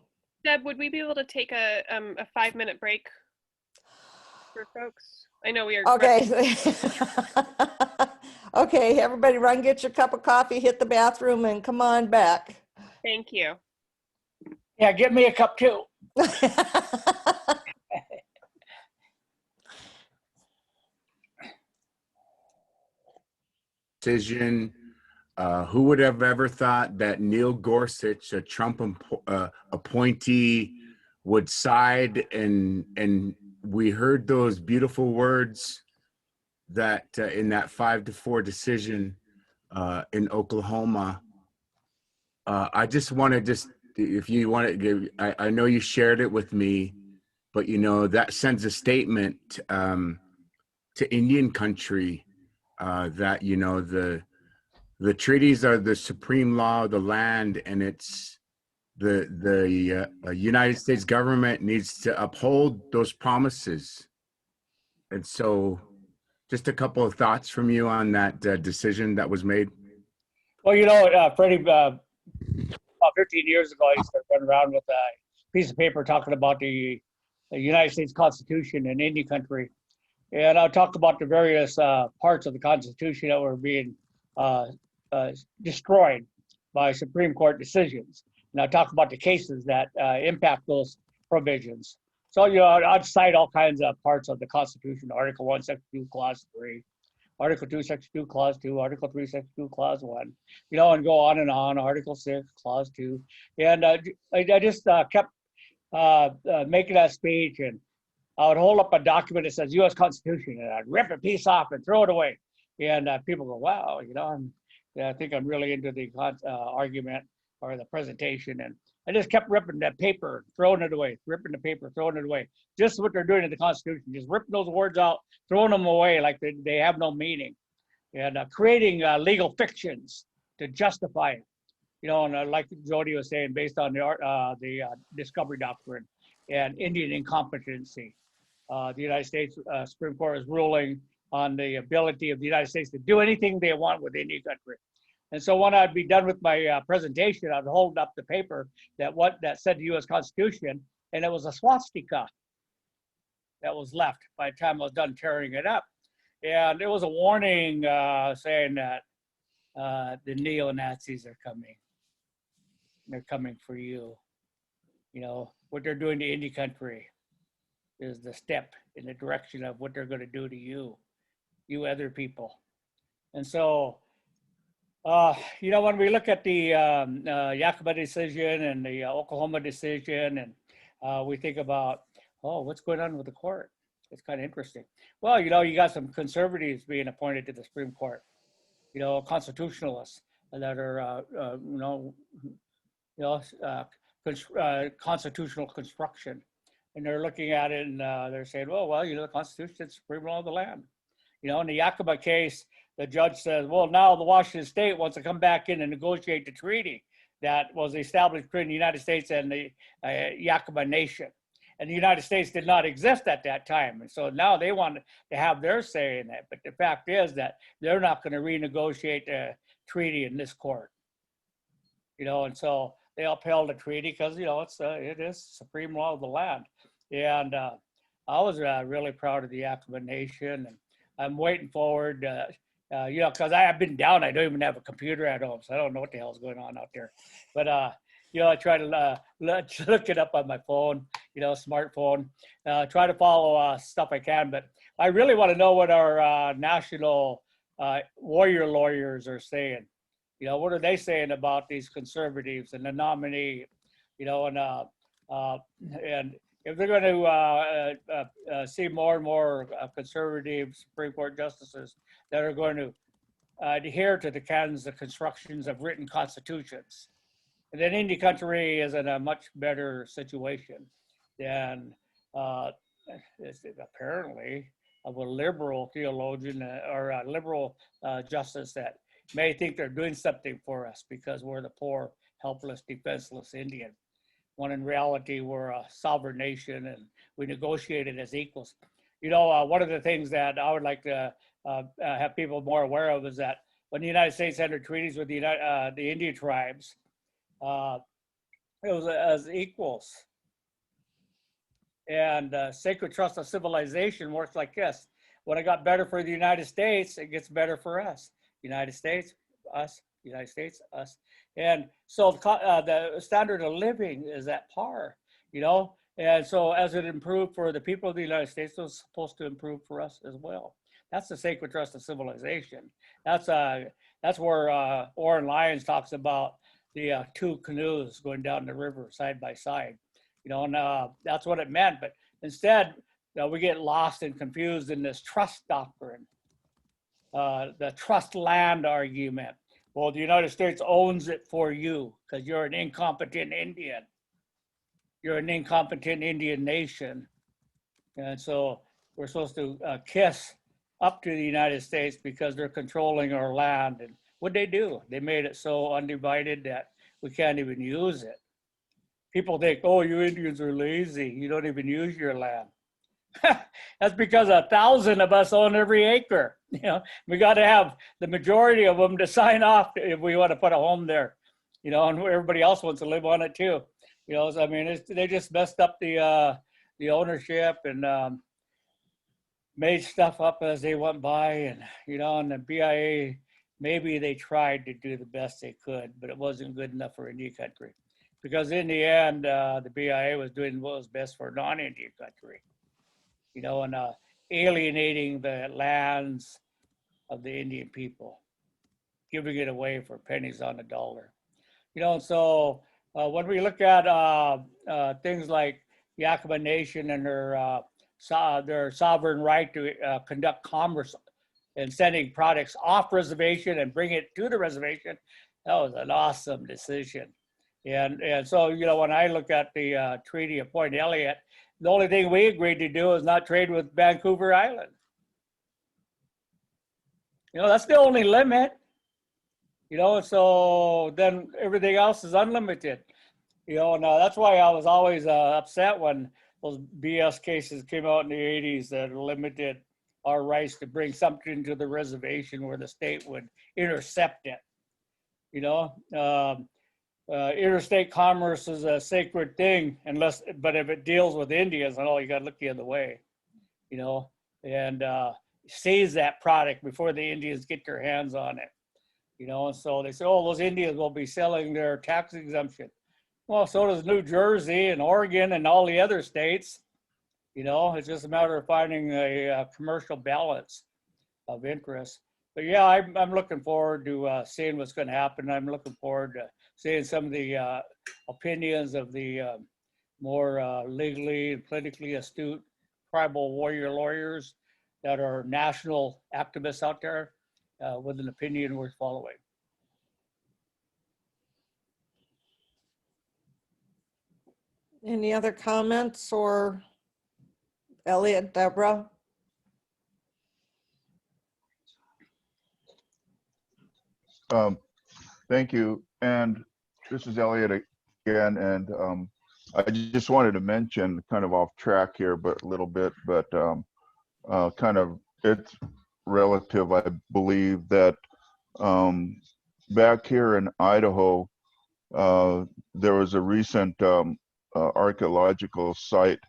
Deb, would we be able to take a 5-minute break for folks? I know we are. Okay. Okay, everybody run, get your cup of coffee, hit the bathroom, and come on back. Thank you. Yeah, give me a cup too. Decision. Who would have ever thought that Neil Gorsuch, a Trump appointee, would side and we heard those beautiful words that in that 5-4 decision in Oklahoma. I just want to if you want to give, I know you shared it with me, but you know, that sends a statement to Indian country that, you know, the treaties are the supreme law of the land, and it's the United States government needs to uphold those promises. And so just a couple of thoughts from you on that decision that was made. Well, you know, Freddie, about 15 years ago, I used to run around with a piece of paper talking about the United States Constitution in Indian country. And I talked about the various parts of the Constitution that were being destroyed by Supreme Court decisions. And I talked about the cases that impact those provisions. So, you know, I'd cite all kinds of parts of the Constitution: Article 1, Section 2, Clause 3, Article 2, Section 2, Clause 2, Article 3, Section 2, Clause 1, you know, and go on and on, Article 6, Clause 2. And I just kept making that speech, and I would hold up a document that says U.S. Constitution, and I'd rip a piece off and throw it away. And people go, wow, you know, I think I'm really into the argument or the presentation. And I just kept ripping that paper, throwing it away, ripping the paper, throwing it away. Just what they're doing in the Constitution, just ripping those words out, throwing them away like they have no meaning, and creating legal fictions to justify it. You know, and like JoDe was saying, based on the discovery doctrine and Indian incompetency. The United States Supreme Court is ruling on the ability of the United States to do anything they want with Indian country. And so when I'd be done with my presentation, I'd hold up the paper that said the U.S. Constitution, and it was a swastika that was left by the time I was done tearing it up. And it was a warning saying that the neo-Nazis are coming. They're coming for you. You know, what they're doing to Indian country is the step in the direction of what they're going to do to you other people. And so, you know, when we look at the Yakima decision and the Oklahoma decision, and we think about, oh, what's going on with the court? It's kind of interesting. Well, you know, you got some conservatives being appointed to the Supreme Court, you know, constitutionalists that are, constitutional construction. And they're looking at it and they're saying, well, you know, the Constitution is the supreme law of the land. You know, in the Yakima case, the judge says, well, now the Washington State wants to come back in and negotiate the treaty that was established between the United States and the Yakima Nation. And the United States did not exist at that time. And so now they want to have their say in that. But the fact is that they're not going to renegotiate the treaty in this court. You know, and so they upheld the treaty because, you know, it is supreme law of the land. And I was really proud of the Yakima Nation. And I'm waiting forward, you know, because I have been down. I don't even have a computer at home, so I don't know what the hell's going on out there. But, you know, I try to look it up on my phone, you know, smartphone, try to follow stuff I can. But I really want to know what our national warrior lawyers are saying. You know, what are they saying about these conservatives and the nominee, you know, and if they're going to see more and more conservative Supreme Court justices that are going to adhere to the canons of constructions of written constitutions, and then Indian country is in a much better situation than apparently of a liberal theologian or a liberal justice that may think they're doing something for us because we're the poor, helpless, defenseless Indian. When in reality, we're a sovereign nation and we negotiated as equals. You know, one of the things that I would like to have people more aware of is that when the United States entered treaties with the Indian tribes, it was as equals. And sacred trust of civilization works like this. When it got better for the United States, it gets better for us. United States, us, United States, us. And so the standard of living is at par, you know? And so as it improved for the people of the United States, it was supposed to improve for us as well. That's the sacred trust of civilization. That's where Oren Lyons talks about the two canoes going down the river side by side, you know, and that's what it meant. But instead, that we get lost and confused in this trust doctrine, the trust land argument. Well, the United States owns it for you because you're an incompetent Indian. You're an incompetent Indian nation. And so we're supposed to kiss up to the United States because they're controlling our land. And what they do, they made it so undivided that we can't even use it. People think, oh, you Indians are lazy. You don't even use your land. That's because 1,000 of us own every acre. You know, we got to have the majority of them to sign off if we want to put a home there. You know, and everybody else wants to live on it too. You know, so, I mean, they just messed up the ownership and made stuff up as they went by, and you know, and the BIA, maybe they tried to do the best they could, but it wasn't good enough for Indian country, because in the end, the BIA was doing what was best for non-Indian country. You know, and alienating the lands of the Indian people, giving it away for pennies on the dollar. You know, and so when we look at things like Yakima Nation and their sovereign right to conduct commerce and sending products off reservation and bring it to the reservation, that was an awesome decision. And so, you know, when I look at the Treaty of Point Elliot, the only thing we agreed to do is not trade with Vancouver Island. You know, that's the only limit. You know, so then everything else is unlimited. You know, and that's why I was always upset when those BS cases came out in the 80s that limited our rights to bring something to the reservation where the state would intercept it. You know, interstate commerce is a sacred thing, but if it deals with Indians, then you got to look the other way, you know, and seize that product before the Indians get their hands on it, you know. And so they say, oh, those Indians will be selling their tax exemption. Well, so does New Jersey and Oregon and all the other states. You know, it's just a matter of finding a commercial balance of interest. But yeah, I'm looking forward to seeing what's going to happen. I'm looking forward to seeing some of the opinions of the more legally and politically astute tribal warrior lawyers that are national activists out there with an opinion worth following. Any other comments, or Elliot, Deborah? Thank you. And this is Elliot again. And I just wanted to mention, kind of off track here, but a little bit, but kind of it's relative, I believe, that back here in Idaho, there was a recent archaeological site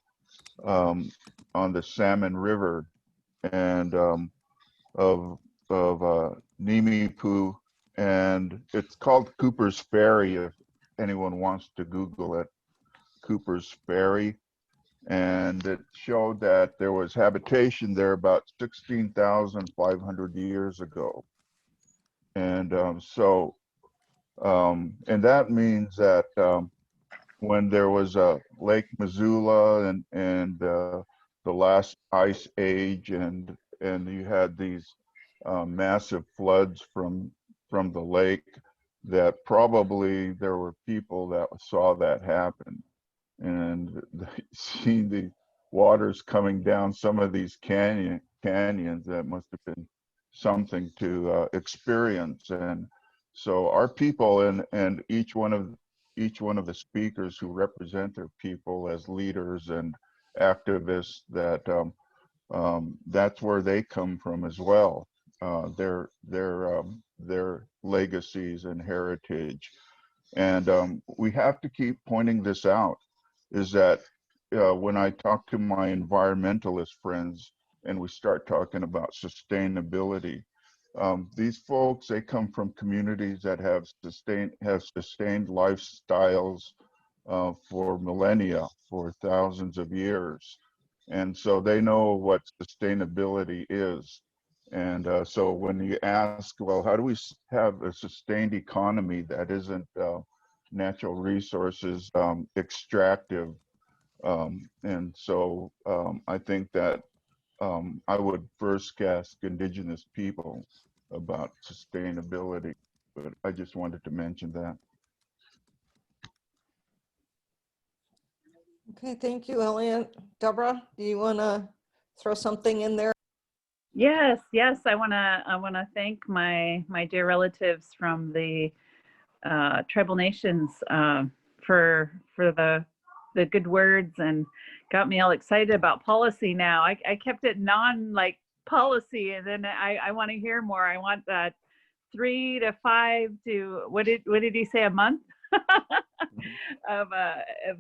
on the Salmon River and of Nimiipuu, and it's called Cooper's Ferry if anyone wants to Google it. Cooper's Ferry. And it showed that there was habitation there about 16,500 years ago. And and that means that when there was a Lake Missoula and the last ice age, and you had these massive floods from the lake, that probably there were people that saw that happen, and seeing the waters coming down some of these canyons, that must have been something to experience. And so our people and each one of the speakers who represent their people as leaders and activists, that that's where they come from as well. Their legacies and heritage. And we have to keep pointing this out, is that when I talk to my environmentalist friends and we start talking about sustainability, these folks, they come from communities that have sustained lifestyles for millennia, for thousands of years. And so they know what sustainability is. And so when you ask, well, how do we have a sustained economy that isn't natural resources extractive? And so I think that I would first ask Indigenous people about sustainability, but I just wanted to mention that. Okay, thank you, Elliot. Deborah, do you want to throw something in there? Yes, yes. I wanna thank my dear relatives from the tribal nations for the good words, and got me all excited about policy now. I kept it like policy, and then I want to hear more. I want that 3 to 5 to what did he say, a month of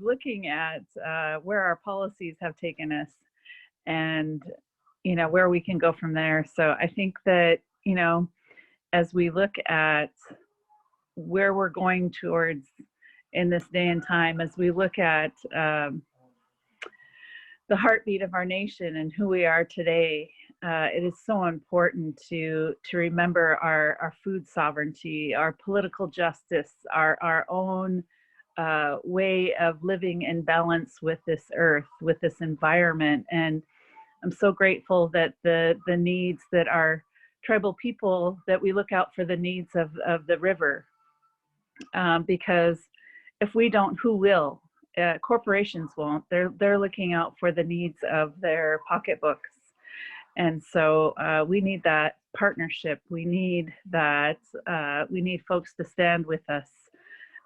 looking at where our policies have taken us, and where we can go from there. So I think that as we look at where we're going towards in this day and time, as we look at the heartbeat of our nation and who we are today, it is so important to remember our food sovereignty, our political justice, our own way of living in balance with this earth, with this environment. And I'm so grateful that the needs that our tribal people, that we look out for the needs of the river, because if we don't, who will? Corporations won't. They're looking out for the needs of their pocketbooks. And so we need that partnership. We need that. We need folks to stand with us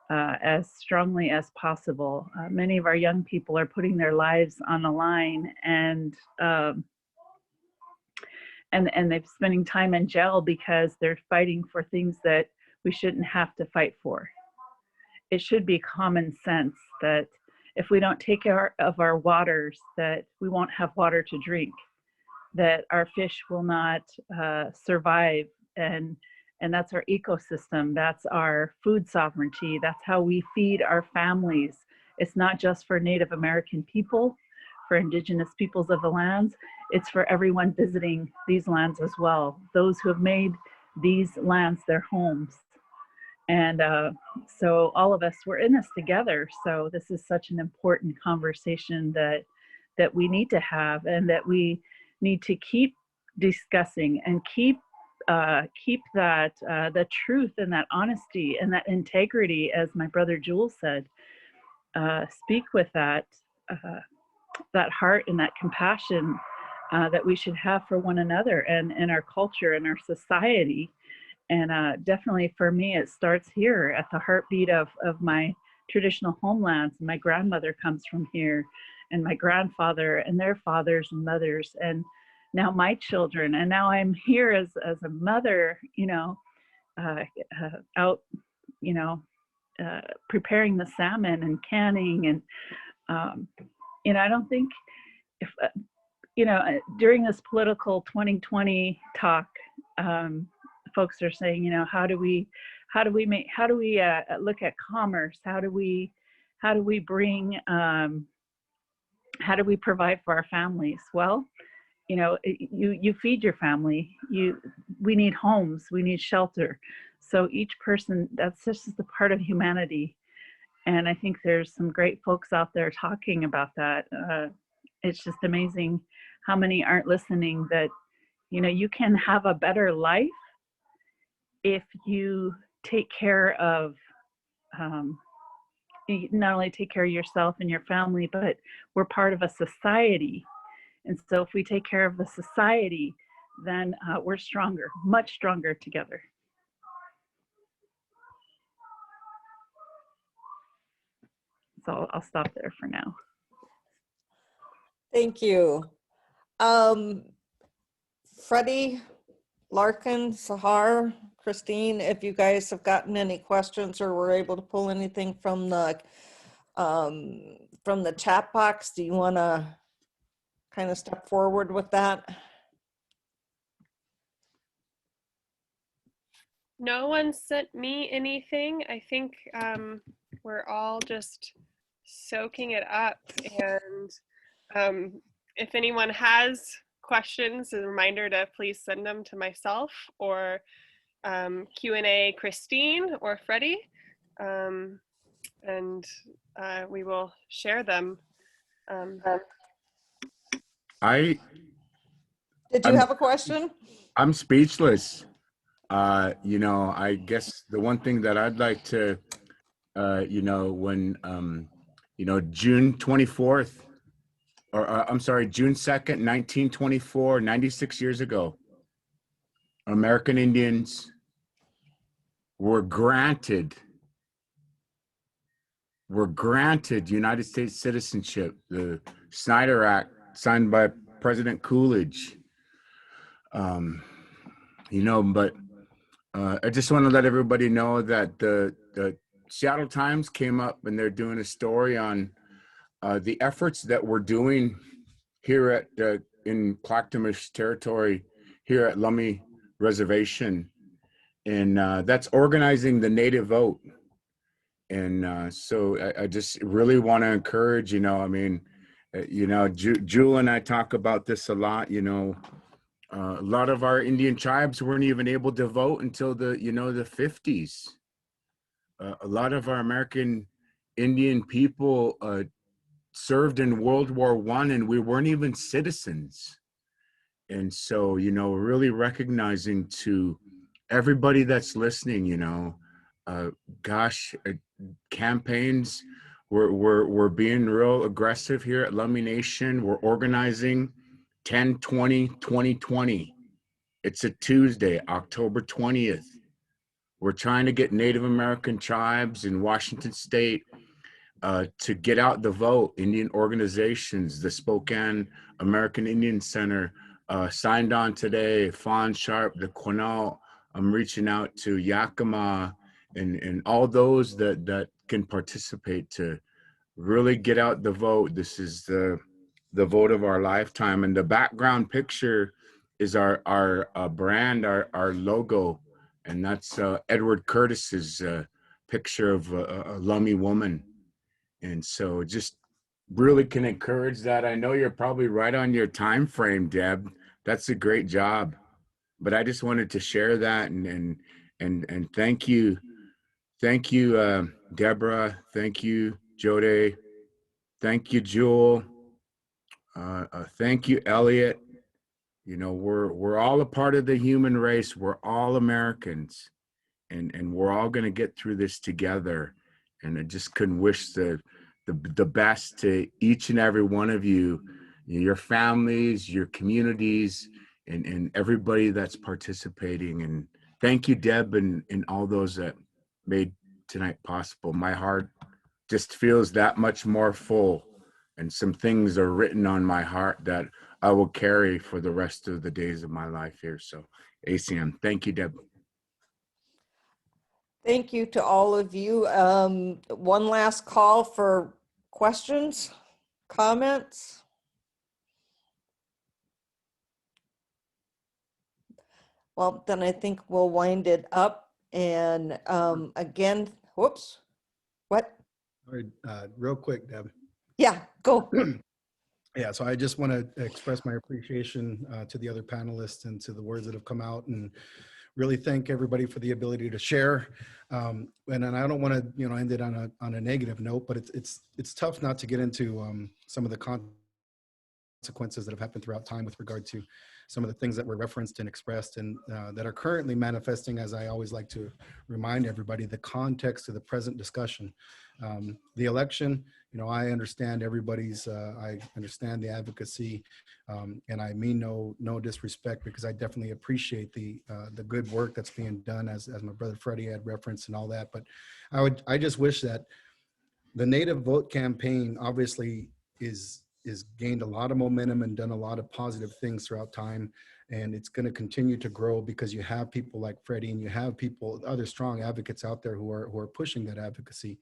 as strongly as possible. Many of our young people are putting their lives on the line, and they're spending time in jail because they're fighting for things that we shouldn't have to fight for. It should be common sense that if we don't take care of our waters, that we won't have water to drink, that our fish will not survive, and that's our ecosystem. That's our food sovereignty. That's how we feed our families. It's not just for Native American people, for Indigenous peoples of the lands. It's for everyone visiting these lands as well, those who have made these lands their homes. And so all of us, we're in this together. So this is such an important conversation that we need to have, and that we need to keep discussing, and keep that the truth and that honesty and that integrity, as my brother Jewell said. Speak with that heart and that compassion that we should have for one another, and in our culture and our society. And definitely for me, it starts here at the heartbeat of my traditional homelands. My grandmother comes from here, and my grandfather and their fathers and mothers, and now my children. And now I'm here as a mother, out, preparing the salmon and canning. And, I don't think if, during this political 2020 talk, folks are saying, how do we look at commerce? How do we bring, how do we provide for our families? Well, you feed your family. We need homes, we need shelter. So each person, that's just the part of humanity. And I think there's some great folks out there talking about that. It's just amazing how many aren't listening, that, you can have a better life if you take care of, not only take care of yourself and your family, but we're part of a society. And so if we take care of the society, then we're stronger, much stronger together. So I'll stop there for now. Thank you. Freddie, Larkin, Sahar, Christine, if you guys have gotten any questions or were able to pull anything from the chat box, do you want to kind of step forward with that? No one sent me anything. I think we're all just soaking it up. And if anyone has questions, a reminder to please send them to myself or Q&A Christine or Freddie, and we will share them. I Did you I'm have a question? I'm speechless. You know, I guess the one thing that I'd like to, you know, when, you know, June 24th, or I'm sorry, June 2nd, 1924, 96 years ago, American Indians were granted United States citizenship. The Snyder Act, signed by President Coolidge. You know, but I just want to let everybody know that the Seattle Times came up and they're doing a story on the efforts that we're doing here at in Clackamas territory, here at Lummi Reservation, and that's organizing the native vote. And so I just really want to encourage, you know, I mean, you know, Jewell and I talk about this a lot, you know. A lot of our Indian tribes weren't even able to vote until the, you know, the 50s. A lot of our American Indian people served in World War I, and we weren't even citizens. And so, you know, really recognizing to everybody that's listening, you know, gosh, campaigns, we're being real aggressive here at Lummi Nation. We're organizing 10/20/2020. It's a Tuesday, October 20th. We're trying to get Native American tribes in Washington State to get out the vote. Indian organizations, the Spokane American Indian Center signed on today. Fawn Sharp, the Quinault. I'm reaching out to Yakima and all those that can participate to really get out the vote. This is the vote of our lifetime. And the background picture is our brand, our logo. And that's Edward Curtis's picture of a Lummi woman. And so just really can encourage that. I know you're probably right on your time frame, Deb. That's a great job. But I just wanted to share that and thank you. Thank you, Deborah. Thank you, JoDe. Thank you, Jewell. Thank you, Elliot. You know, we're all a part of the human race. We're all Americans, and we're all going to get through this together. And I just couldn't wish the best to each and every one of you, your families, your communities, and everybody that's participating. And thank you, Deb, and all those that made tonight possible. My heart just feels that much more full, and some things are written on my heart that I will carry for the rest of the days of my life here. So ACM, thank you, Deb. Thank you to all of you. One last call for questions, comments. Well, then I think we'll wind it up. And again, whoops, what? All right, real quick, Deb. Yeah, go. Yeah, so I just want to express my appreciation to the other panelists and to the words that have come out, and really thank everybody for the ability to share. And I don't want to, you know, end it on a negative note, but it's tough not to get into some of the consequences that have happened throughout time with regard to some of the things that were referenced and expressed and that are currently manifesting, as I always like to remind everybody, the context of the present discussion. The election, you know, I understand everybody's, I understand the advocacy, and I mean no disrespect, because I definitely appreciate the good work that's being done, as my brother Freddie had referenced and all that. But I just wish that the Native Vote campaign obviously is gained a lot of momentum and done a lot of positive things throughout time. And it's going to continue to grow because you have people like Freddie and you have people, other strong advocates out there who are pushing that advocacy.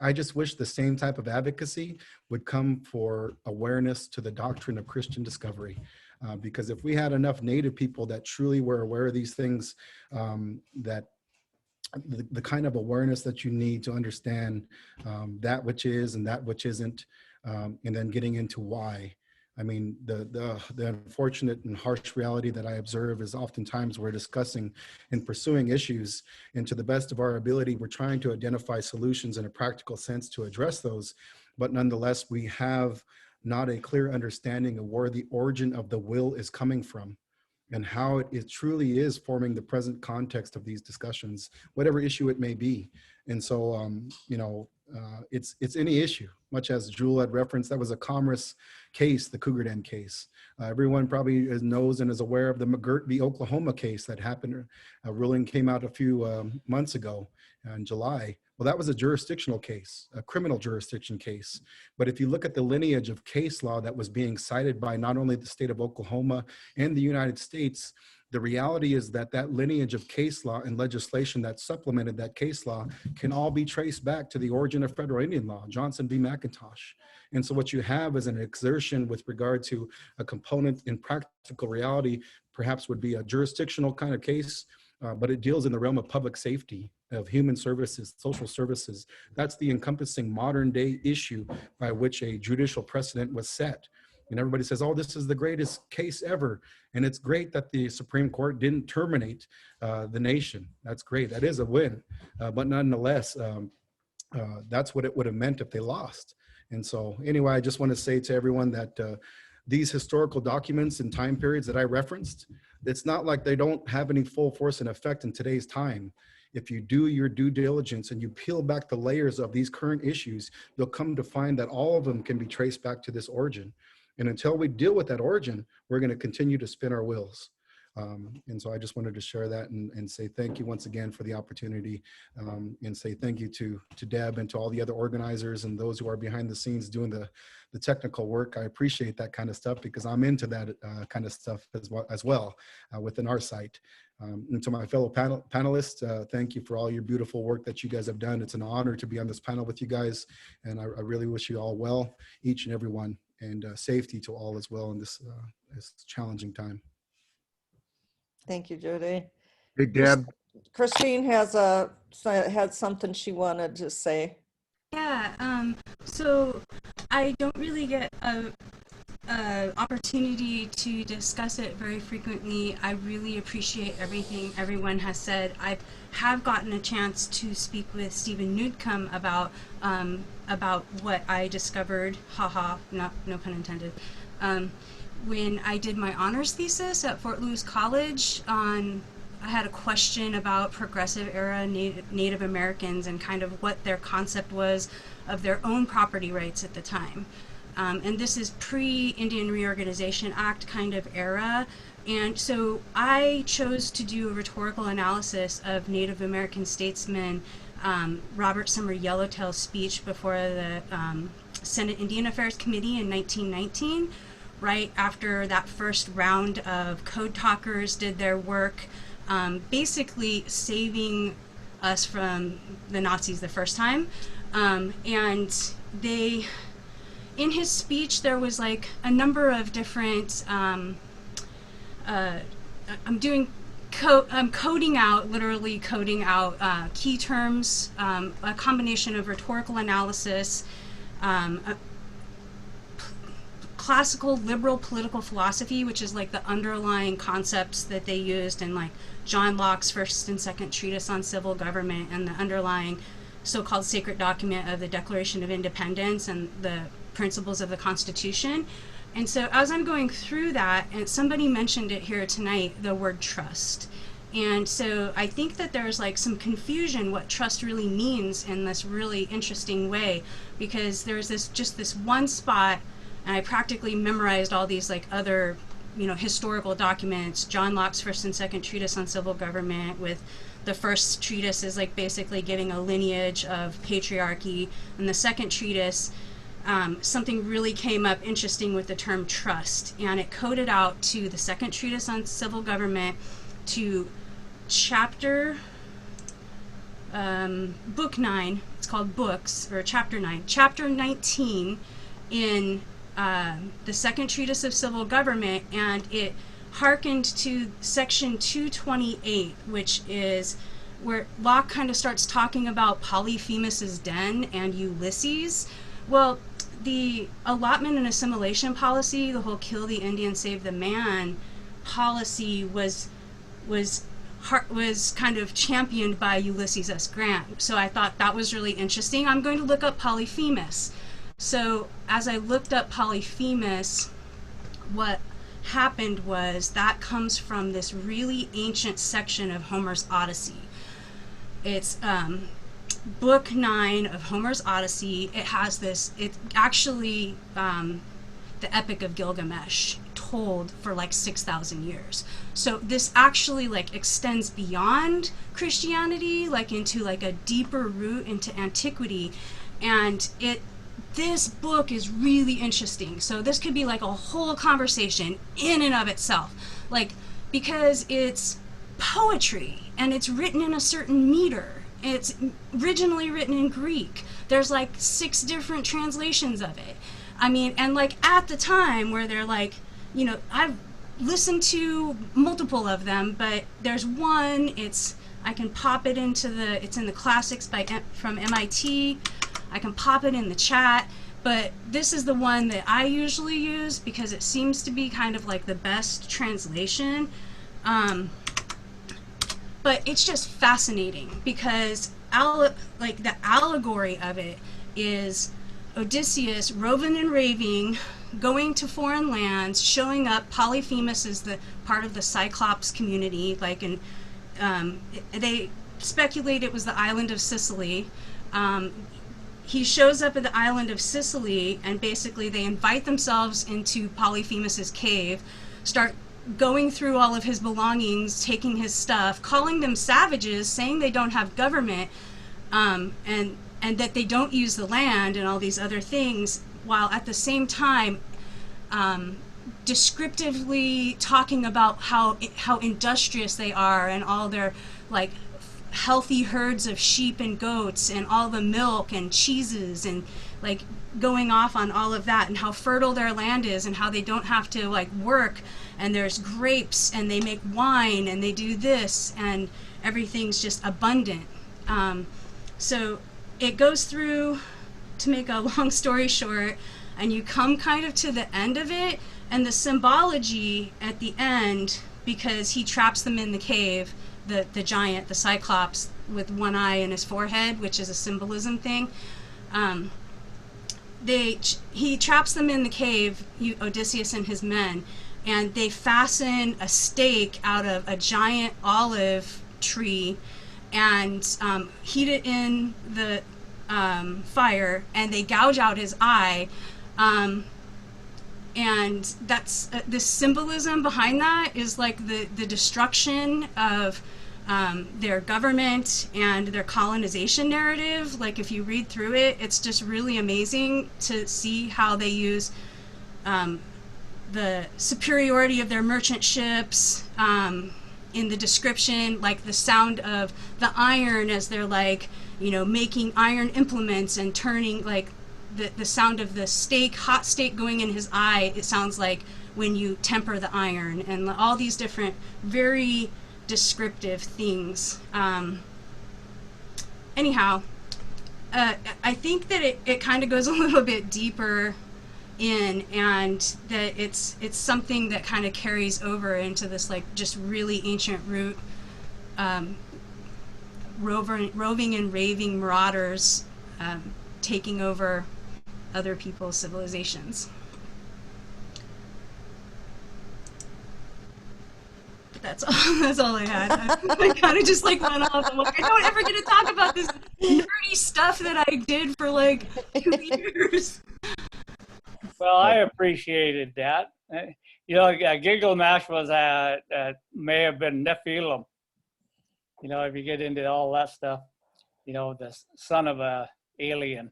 I just wish the same type of advocacy would come for awareness to the doctrine of Christian discovery. Because if we had enough Native people that truly were aware of these things, that the kind of awareness that you need to understand that which is and that which isn't, and then getting into why. I mean, the unfortunate and harsh reality that I observe is oftentimes we're discussing and pursuing issues, and to the best of our ability, we're trying to identify solutions in a practical sense to address those. But nonetheless, we have not a clear understanding of where the origin of the will is coming from and how it truly is forming the present context of these discussions, whatever issue it may be. And so, it's any issue, much as Jewell had referenced. That was a commerce case, the Cougar Den case. Everyone probably knows and is aware of the McGirt v. Oklahoma case that happened. A ruling came out a few months ago in July. Well, that was a jurisdictional case, a criminal jurisdiction case. But if you look at the lineage of case law that was being cited by not only the state of Oklahoma and the United States, the reality is that that lineage of case law and legislation that supplemented that case law can all be traced back to the origin of federal Indian law, Johnson v. McIntosh. And so what you have is an exertion with regard to a component in practical reality, perhaps would be a jurisdictional kind of case, but it deals in the realm of public safety, of human services, social services. That's the encompassing modern day issue by which a judicial precedent was set. And everybody says, oh, this is the greatest case ever. And it's great that the Supreme Court didn't terminate the nation. That's great. That is a win. But nonetheless, that's what it would have meant if they lost. And so anyway, I just want to say to everyone that these historical documents and time periods that I referenced, it's not like they don't have any full force and effect in today's time. If you do your due diligence and you peel back the layers of these current issues, you'll come to find that all of them can be traced back to this origin. And until we deal with that origin, we're going to continue to spin our wheels. And so I just wanted to share that and say thank you once again for the opportunity, and say thank you to Deb and to all the other organizers and those who are behind the scenes doing the technical work. I appreciate that kind of stuff because I'm into that kind of stuff as well within our site. And to my fellow panelists, thank you for all your beautiful work that you guys have done. It's an honor to be on this panel with you guys. And I really wish you all well, each and every one, and safety to all as well in this challenging time. Thank you, JoDe. Hey, Deb. Christine had something she wanted to say. Yeah, so I don't really get a opportunity to discuss it very frequently. I really appreciate everything everyone has said. I have gotten a chance to speak with Stephen Newcomb about what I discovered, no pun intended, when I did my honors thesis at Fort Lewis College. I had a question about progressive era Native Americans and kind of what their concept was of their own property rights at the time. And this is pre-Indian Reorganization Act kind of era. And so I chose to do a rhetorical analysis of Native American statesman Robert Sumner Yellowtail's speech before the Senate Indian Affairs Committee in 1919, right after that first round of code talkers did their work, basically saving us from the Nazis the first time. And they, in his speech, there was like a number of different, I'm literally coding out key terms, a combination of rhetorical analysis, classical liberal political philosophy, which is like the underlying concepts that they used in like John Locke's first and second treatise on civil government, and the underlying so-called sacred document of the Declaration of Independence and the principles of the Constitution. And so as I'm going through that, and somebody mentioned it here tonight, the word trust. And so I think that there's like some confusion what trust really means in this really interesting way, because there's this one spot, and I practically memorized all these like other, historical documents, John Locke's first and second treatise on civil government, with the first treatise is like basically giving a lineage of patriarchy, and the second treatise, something really came up interesting with the term trust, and it coded out to the second treatise on civil government, to chapter, book 9, it's called books, or chapter 9, chapter 19 in the second treatise of civil government, and it hearkened to section 228, which is where Locke kind of starts talking about Polyphemus's den and Ulysses. Well, the allotment and assimilation policy, the whole kill the Indian, save the man policy was kind of championed by Ulysses S. Grant. So I thought that was really interesting. I'm going to look up Polyphemus. So as I looked up Polyphemus, what happened was that comes from this really ancient section of Homer's Odyssey. It's book 9 of Homer's Odyssey. It has this, it's actually the Epic of Gilgamesh told for like 6,000 years. So this actually like extends beyond Christianity, like into like a deeper root into antiquity. And this book is really interesting. So this could be like a whole conversation in and of itself, like, because it's poetry and it's written in a certain meter. It's originally written in Greek. There's like 6 different translations of it. I mean, and like at the time where they're like, you know, I've listened to multiple of them, but there's one, I can pop it into it's in the classics from MIT. I can pop it in the chat, but this is the one that I usually use because it seems to be kind of like the best translation. But it's just fascinating because like the allegory of it is Odysseus roving and raving, going to foreign lands, showing up. Polyphemus is the part of the Cyclops community, like, and they speculate it was the island of Sicily. He shows up at the island of Sicily, and basically they invite themselves into Polyphemus's cave, start going through all of his belongings, taking his stuff, calling them savages, saying they don't have government, and that they don't use the land and all these other things, while at the same time descriptively talking about how industrious they are and all their like healthy herds of sheep and goats and all the milk and cheeses and like going off on all of that and how fertile their land is and how they don't have to like work, and there's grapes and they make wine and they do this and everything's just abundant. So it goes through, to make a long story short, and you come kind of to the end of it, and the symbology at the end, because he traps them in the cave, the giant, the Cyclops with one eye in his forehead, which is a symbolism thing. He traps them in the cave, Odysseus and his men, and they fasten a stake out of a giant olive tree and heat it in the fire, and they gouge out his eye. And that's the symbolism behind that is like the destruction of their government and their colonization narrative. Like if you read through it, it's just really amazing to see how they use the superiority of their merchant ships in the description, like the sound of the iron as they're like, you know, making iron implements and turning, like the sound of the steak, hot steak going in his eye, it sounds like when you temper the iron, and all these different very descriptive things. Anyhow, I think that it kind of goes a little bit deeper in, and that it's something that kind of carries over into this like just really ancient root, roving and raving marauders taking over other people's civilizations. That's all I had. I kind of just like went off. I'm like, I don't ever get to talk about this nerdy stuff that I did for like 2 years. Well, I appreciated that. You know, Gilgamesh was may have been Nephilim. You know, if you get into all that stuff, you know, the son of a alien.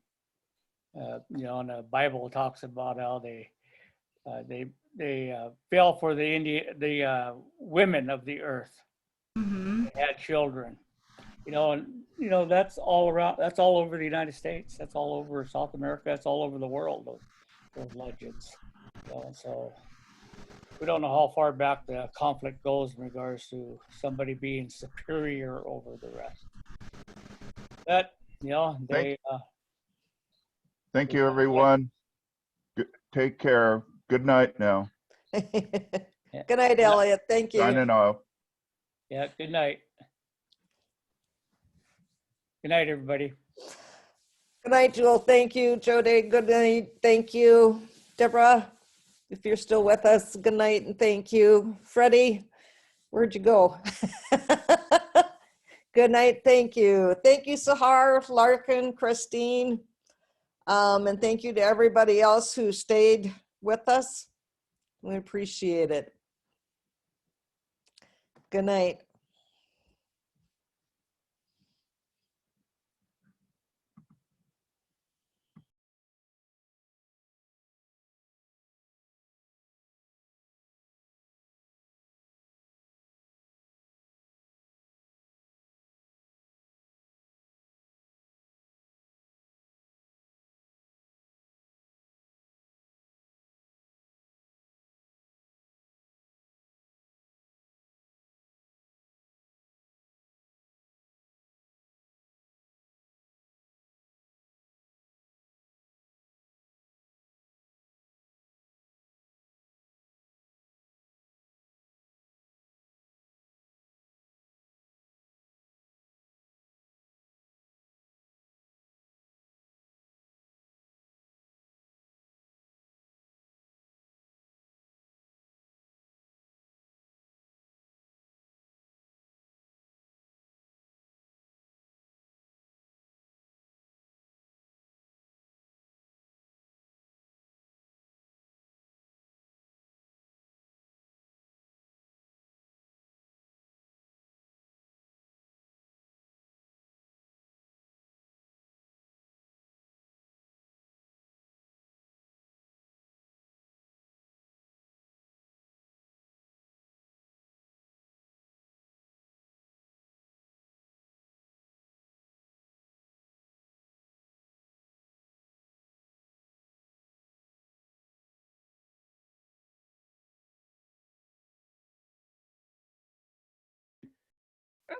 You know, and the Bible talks about how they fell for the women of the earth. Mm-hmm. They had children. You know, and you know that's all around. That's all over the United States. That's all over South America. That's all over the world. Those legends. You know, so we don't know how far back the conflict goes in regards to somebody being superior over the rest. But you know, Thank you, everyone. Take care. Good night now. Good night, Elliot. Thank you. Signing off. Yeah, good night. Good night, everybody. night, Jewell. Thank you. JoDe, good night. Thank you. Deborah, if you're still with us, good night and thank you. Freddie, where'd you go? Good night. Thank you. Thank you, Sahar, Larkin, Christine. And thank you to everybody else who stayed with us. We appreciate it. Good night.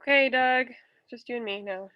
Okay, Doug, just you and me now.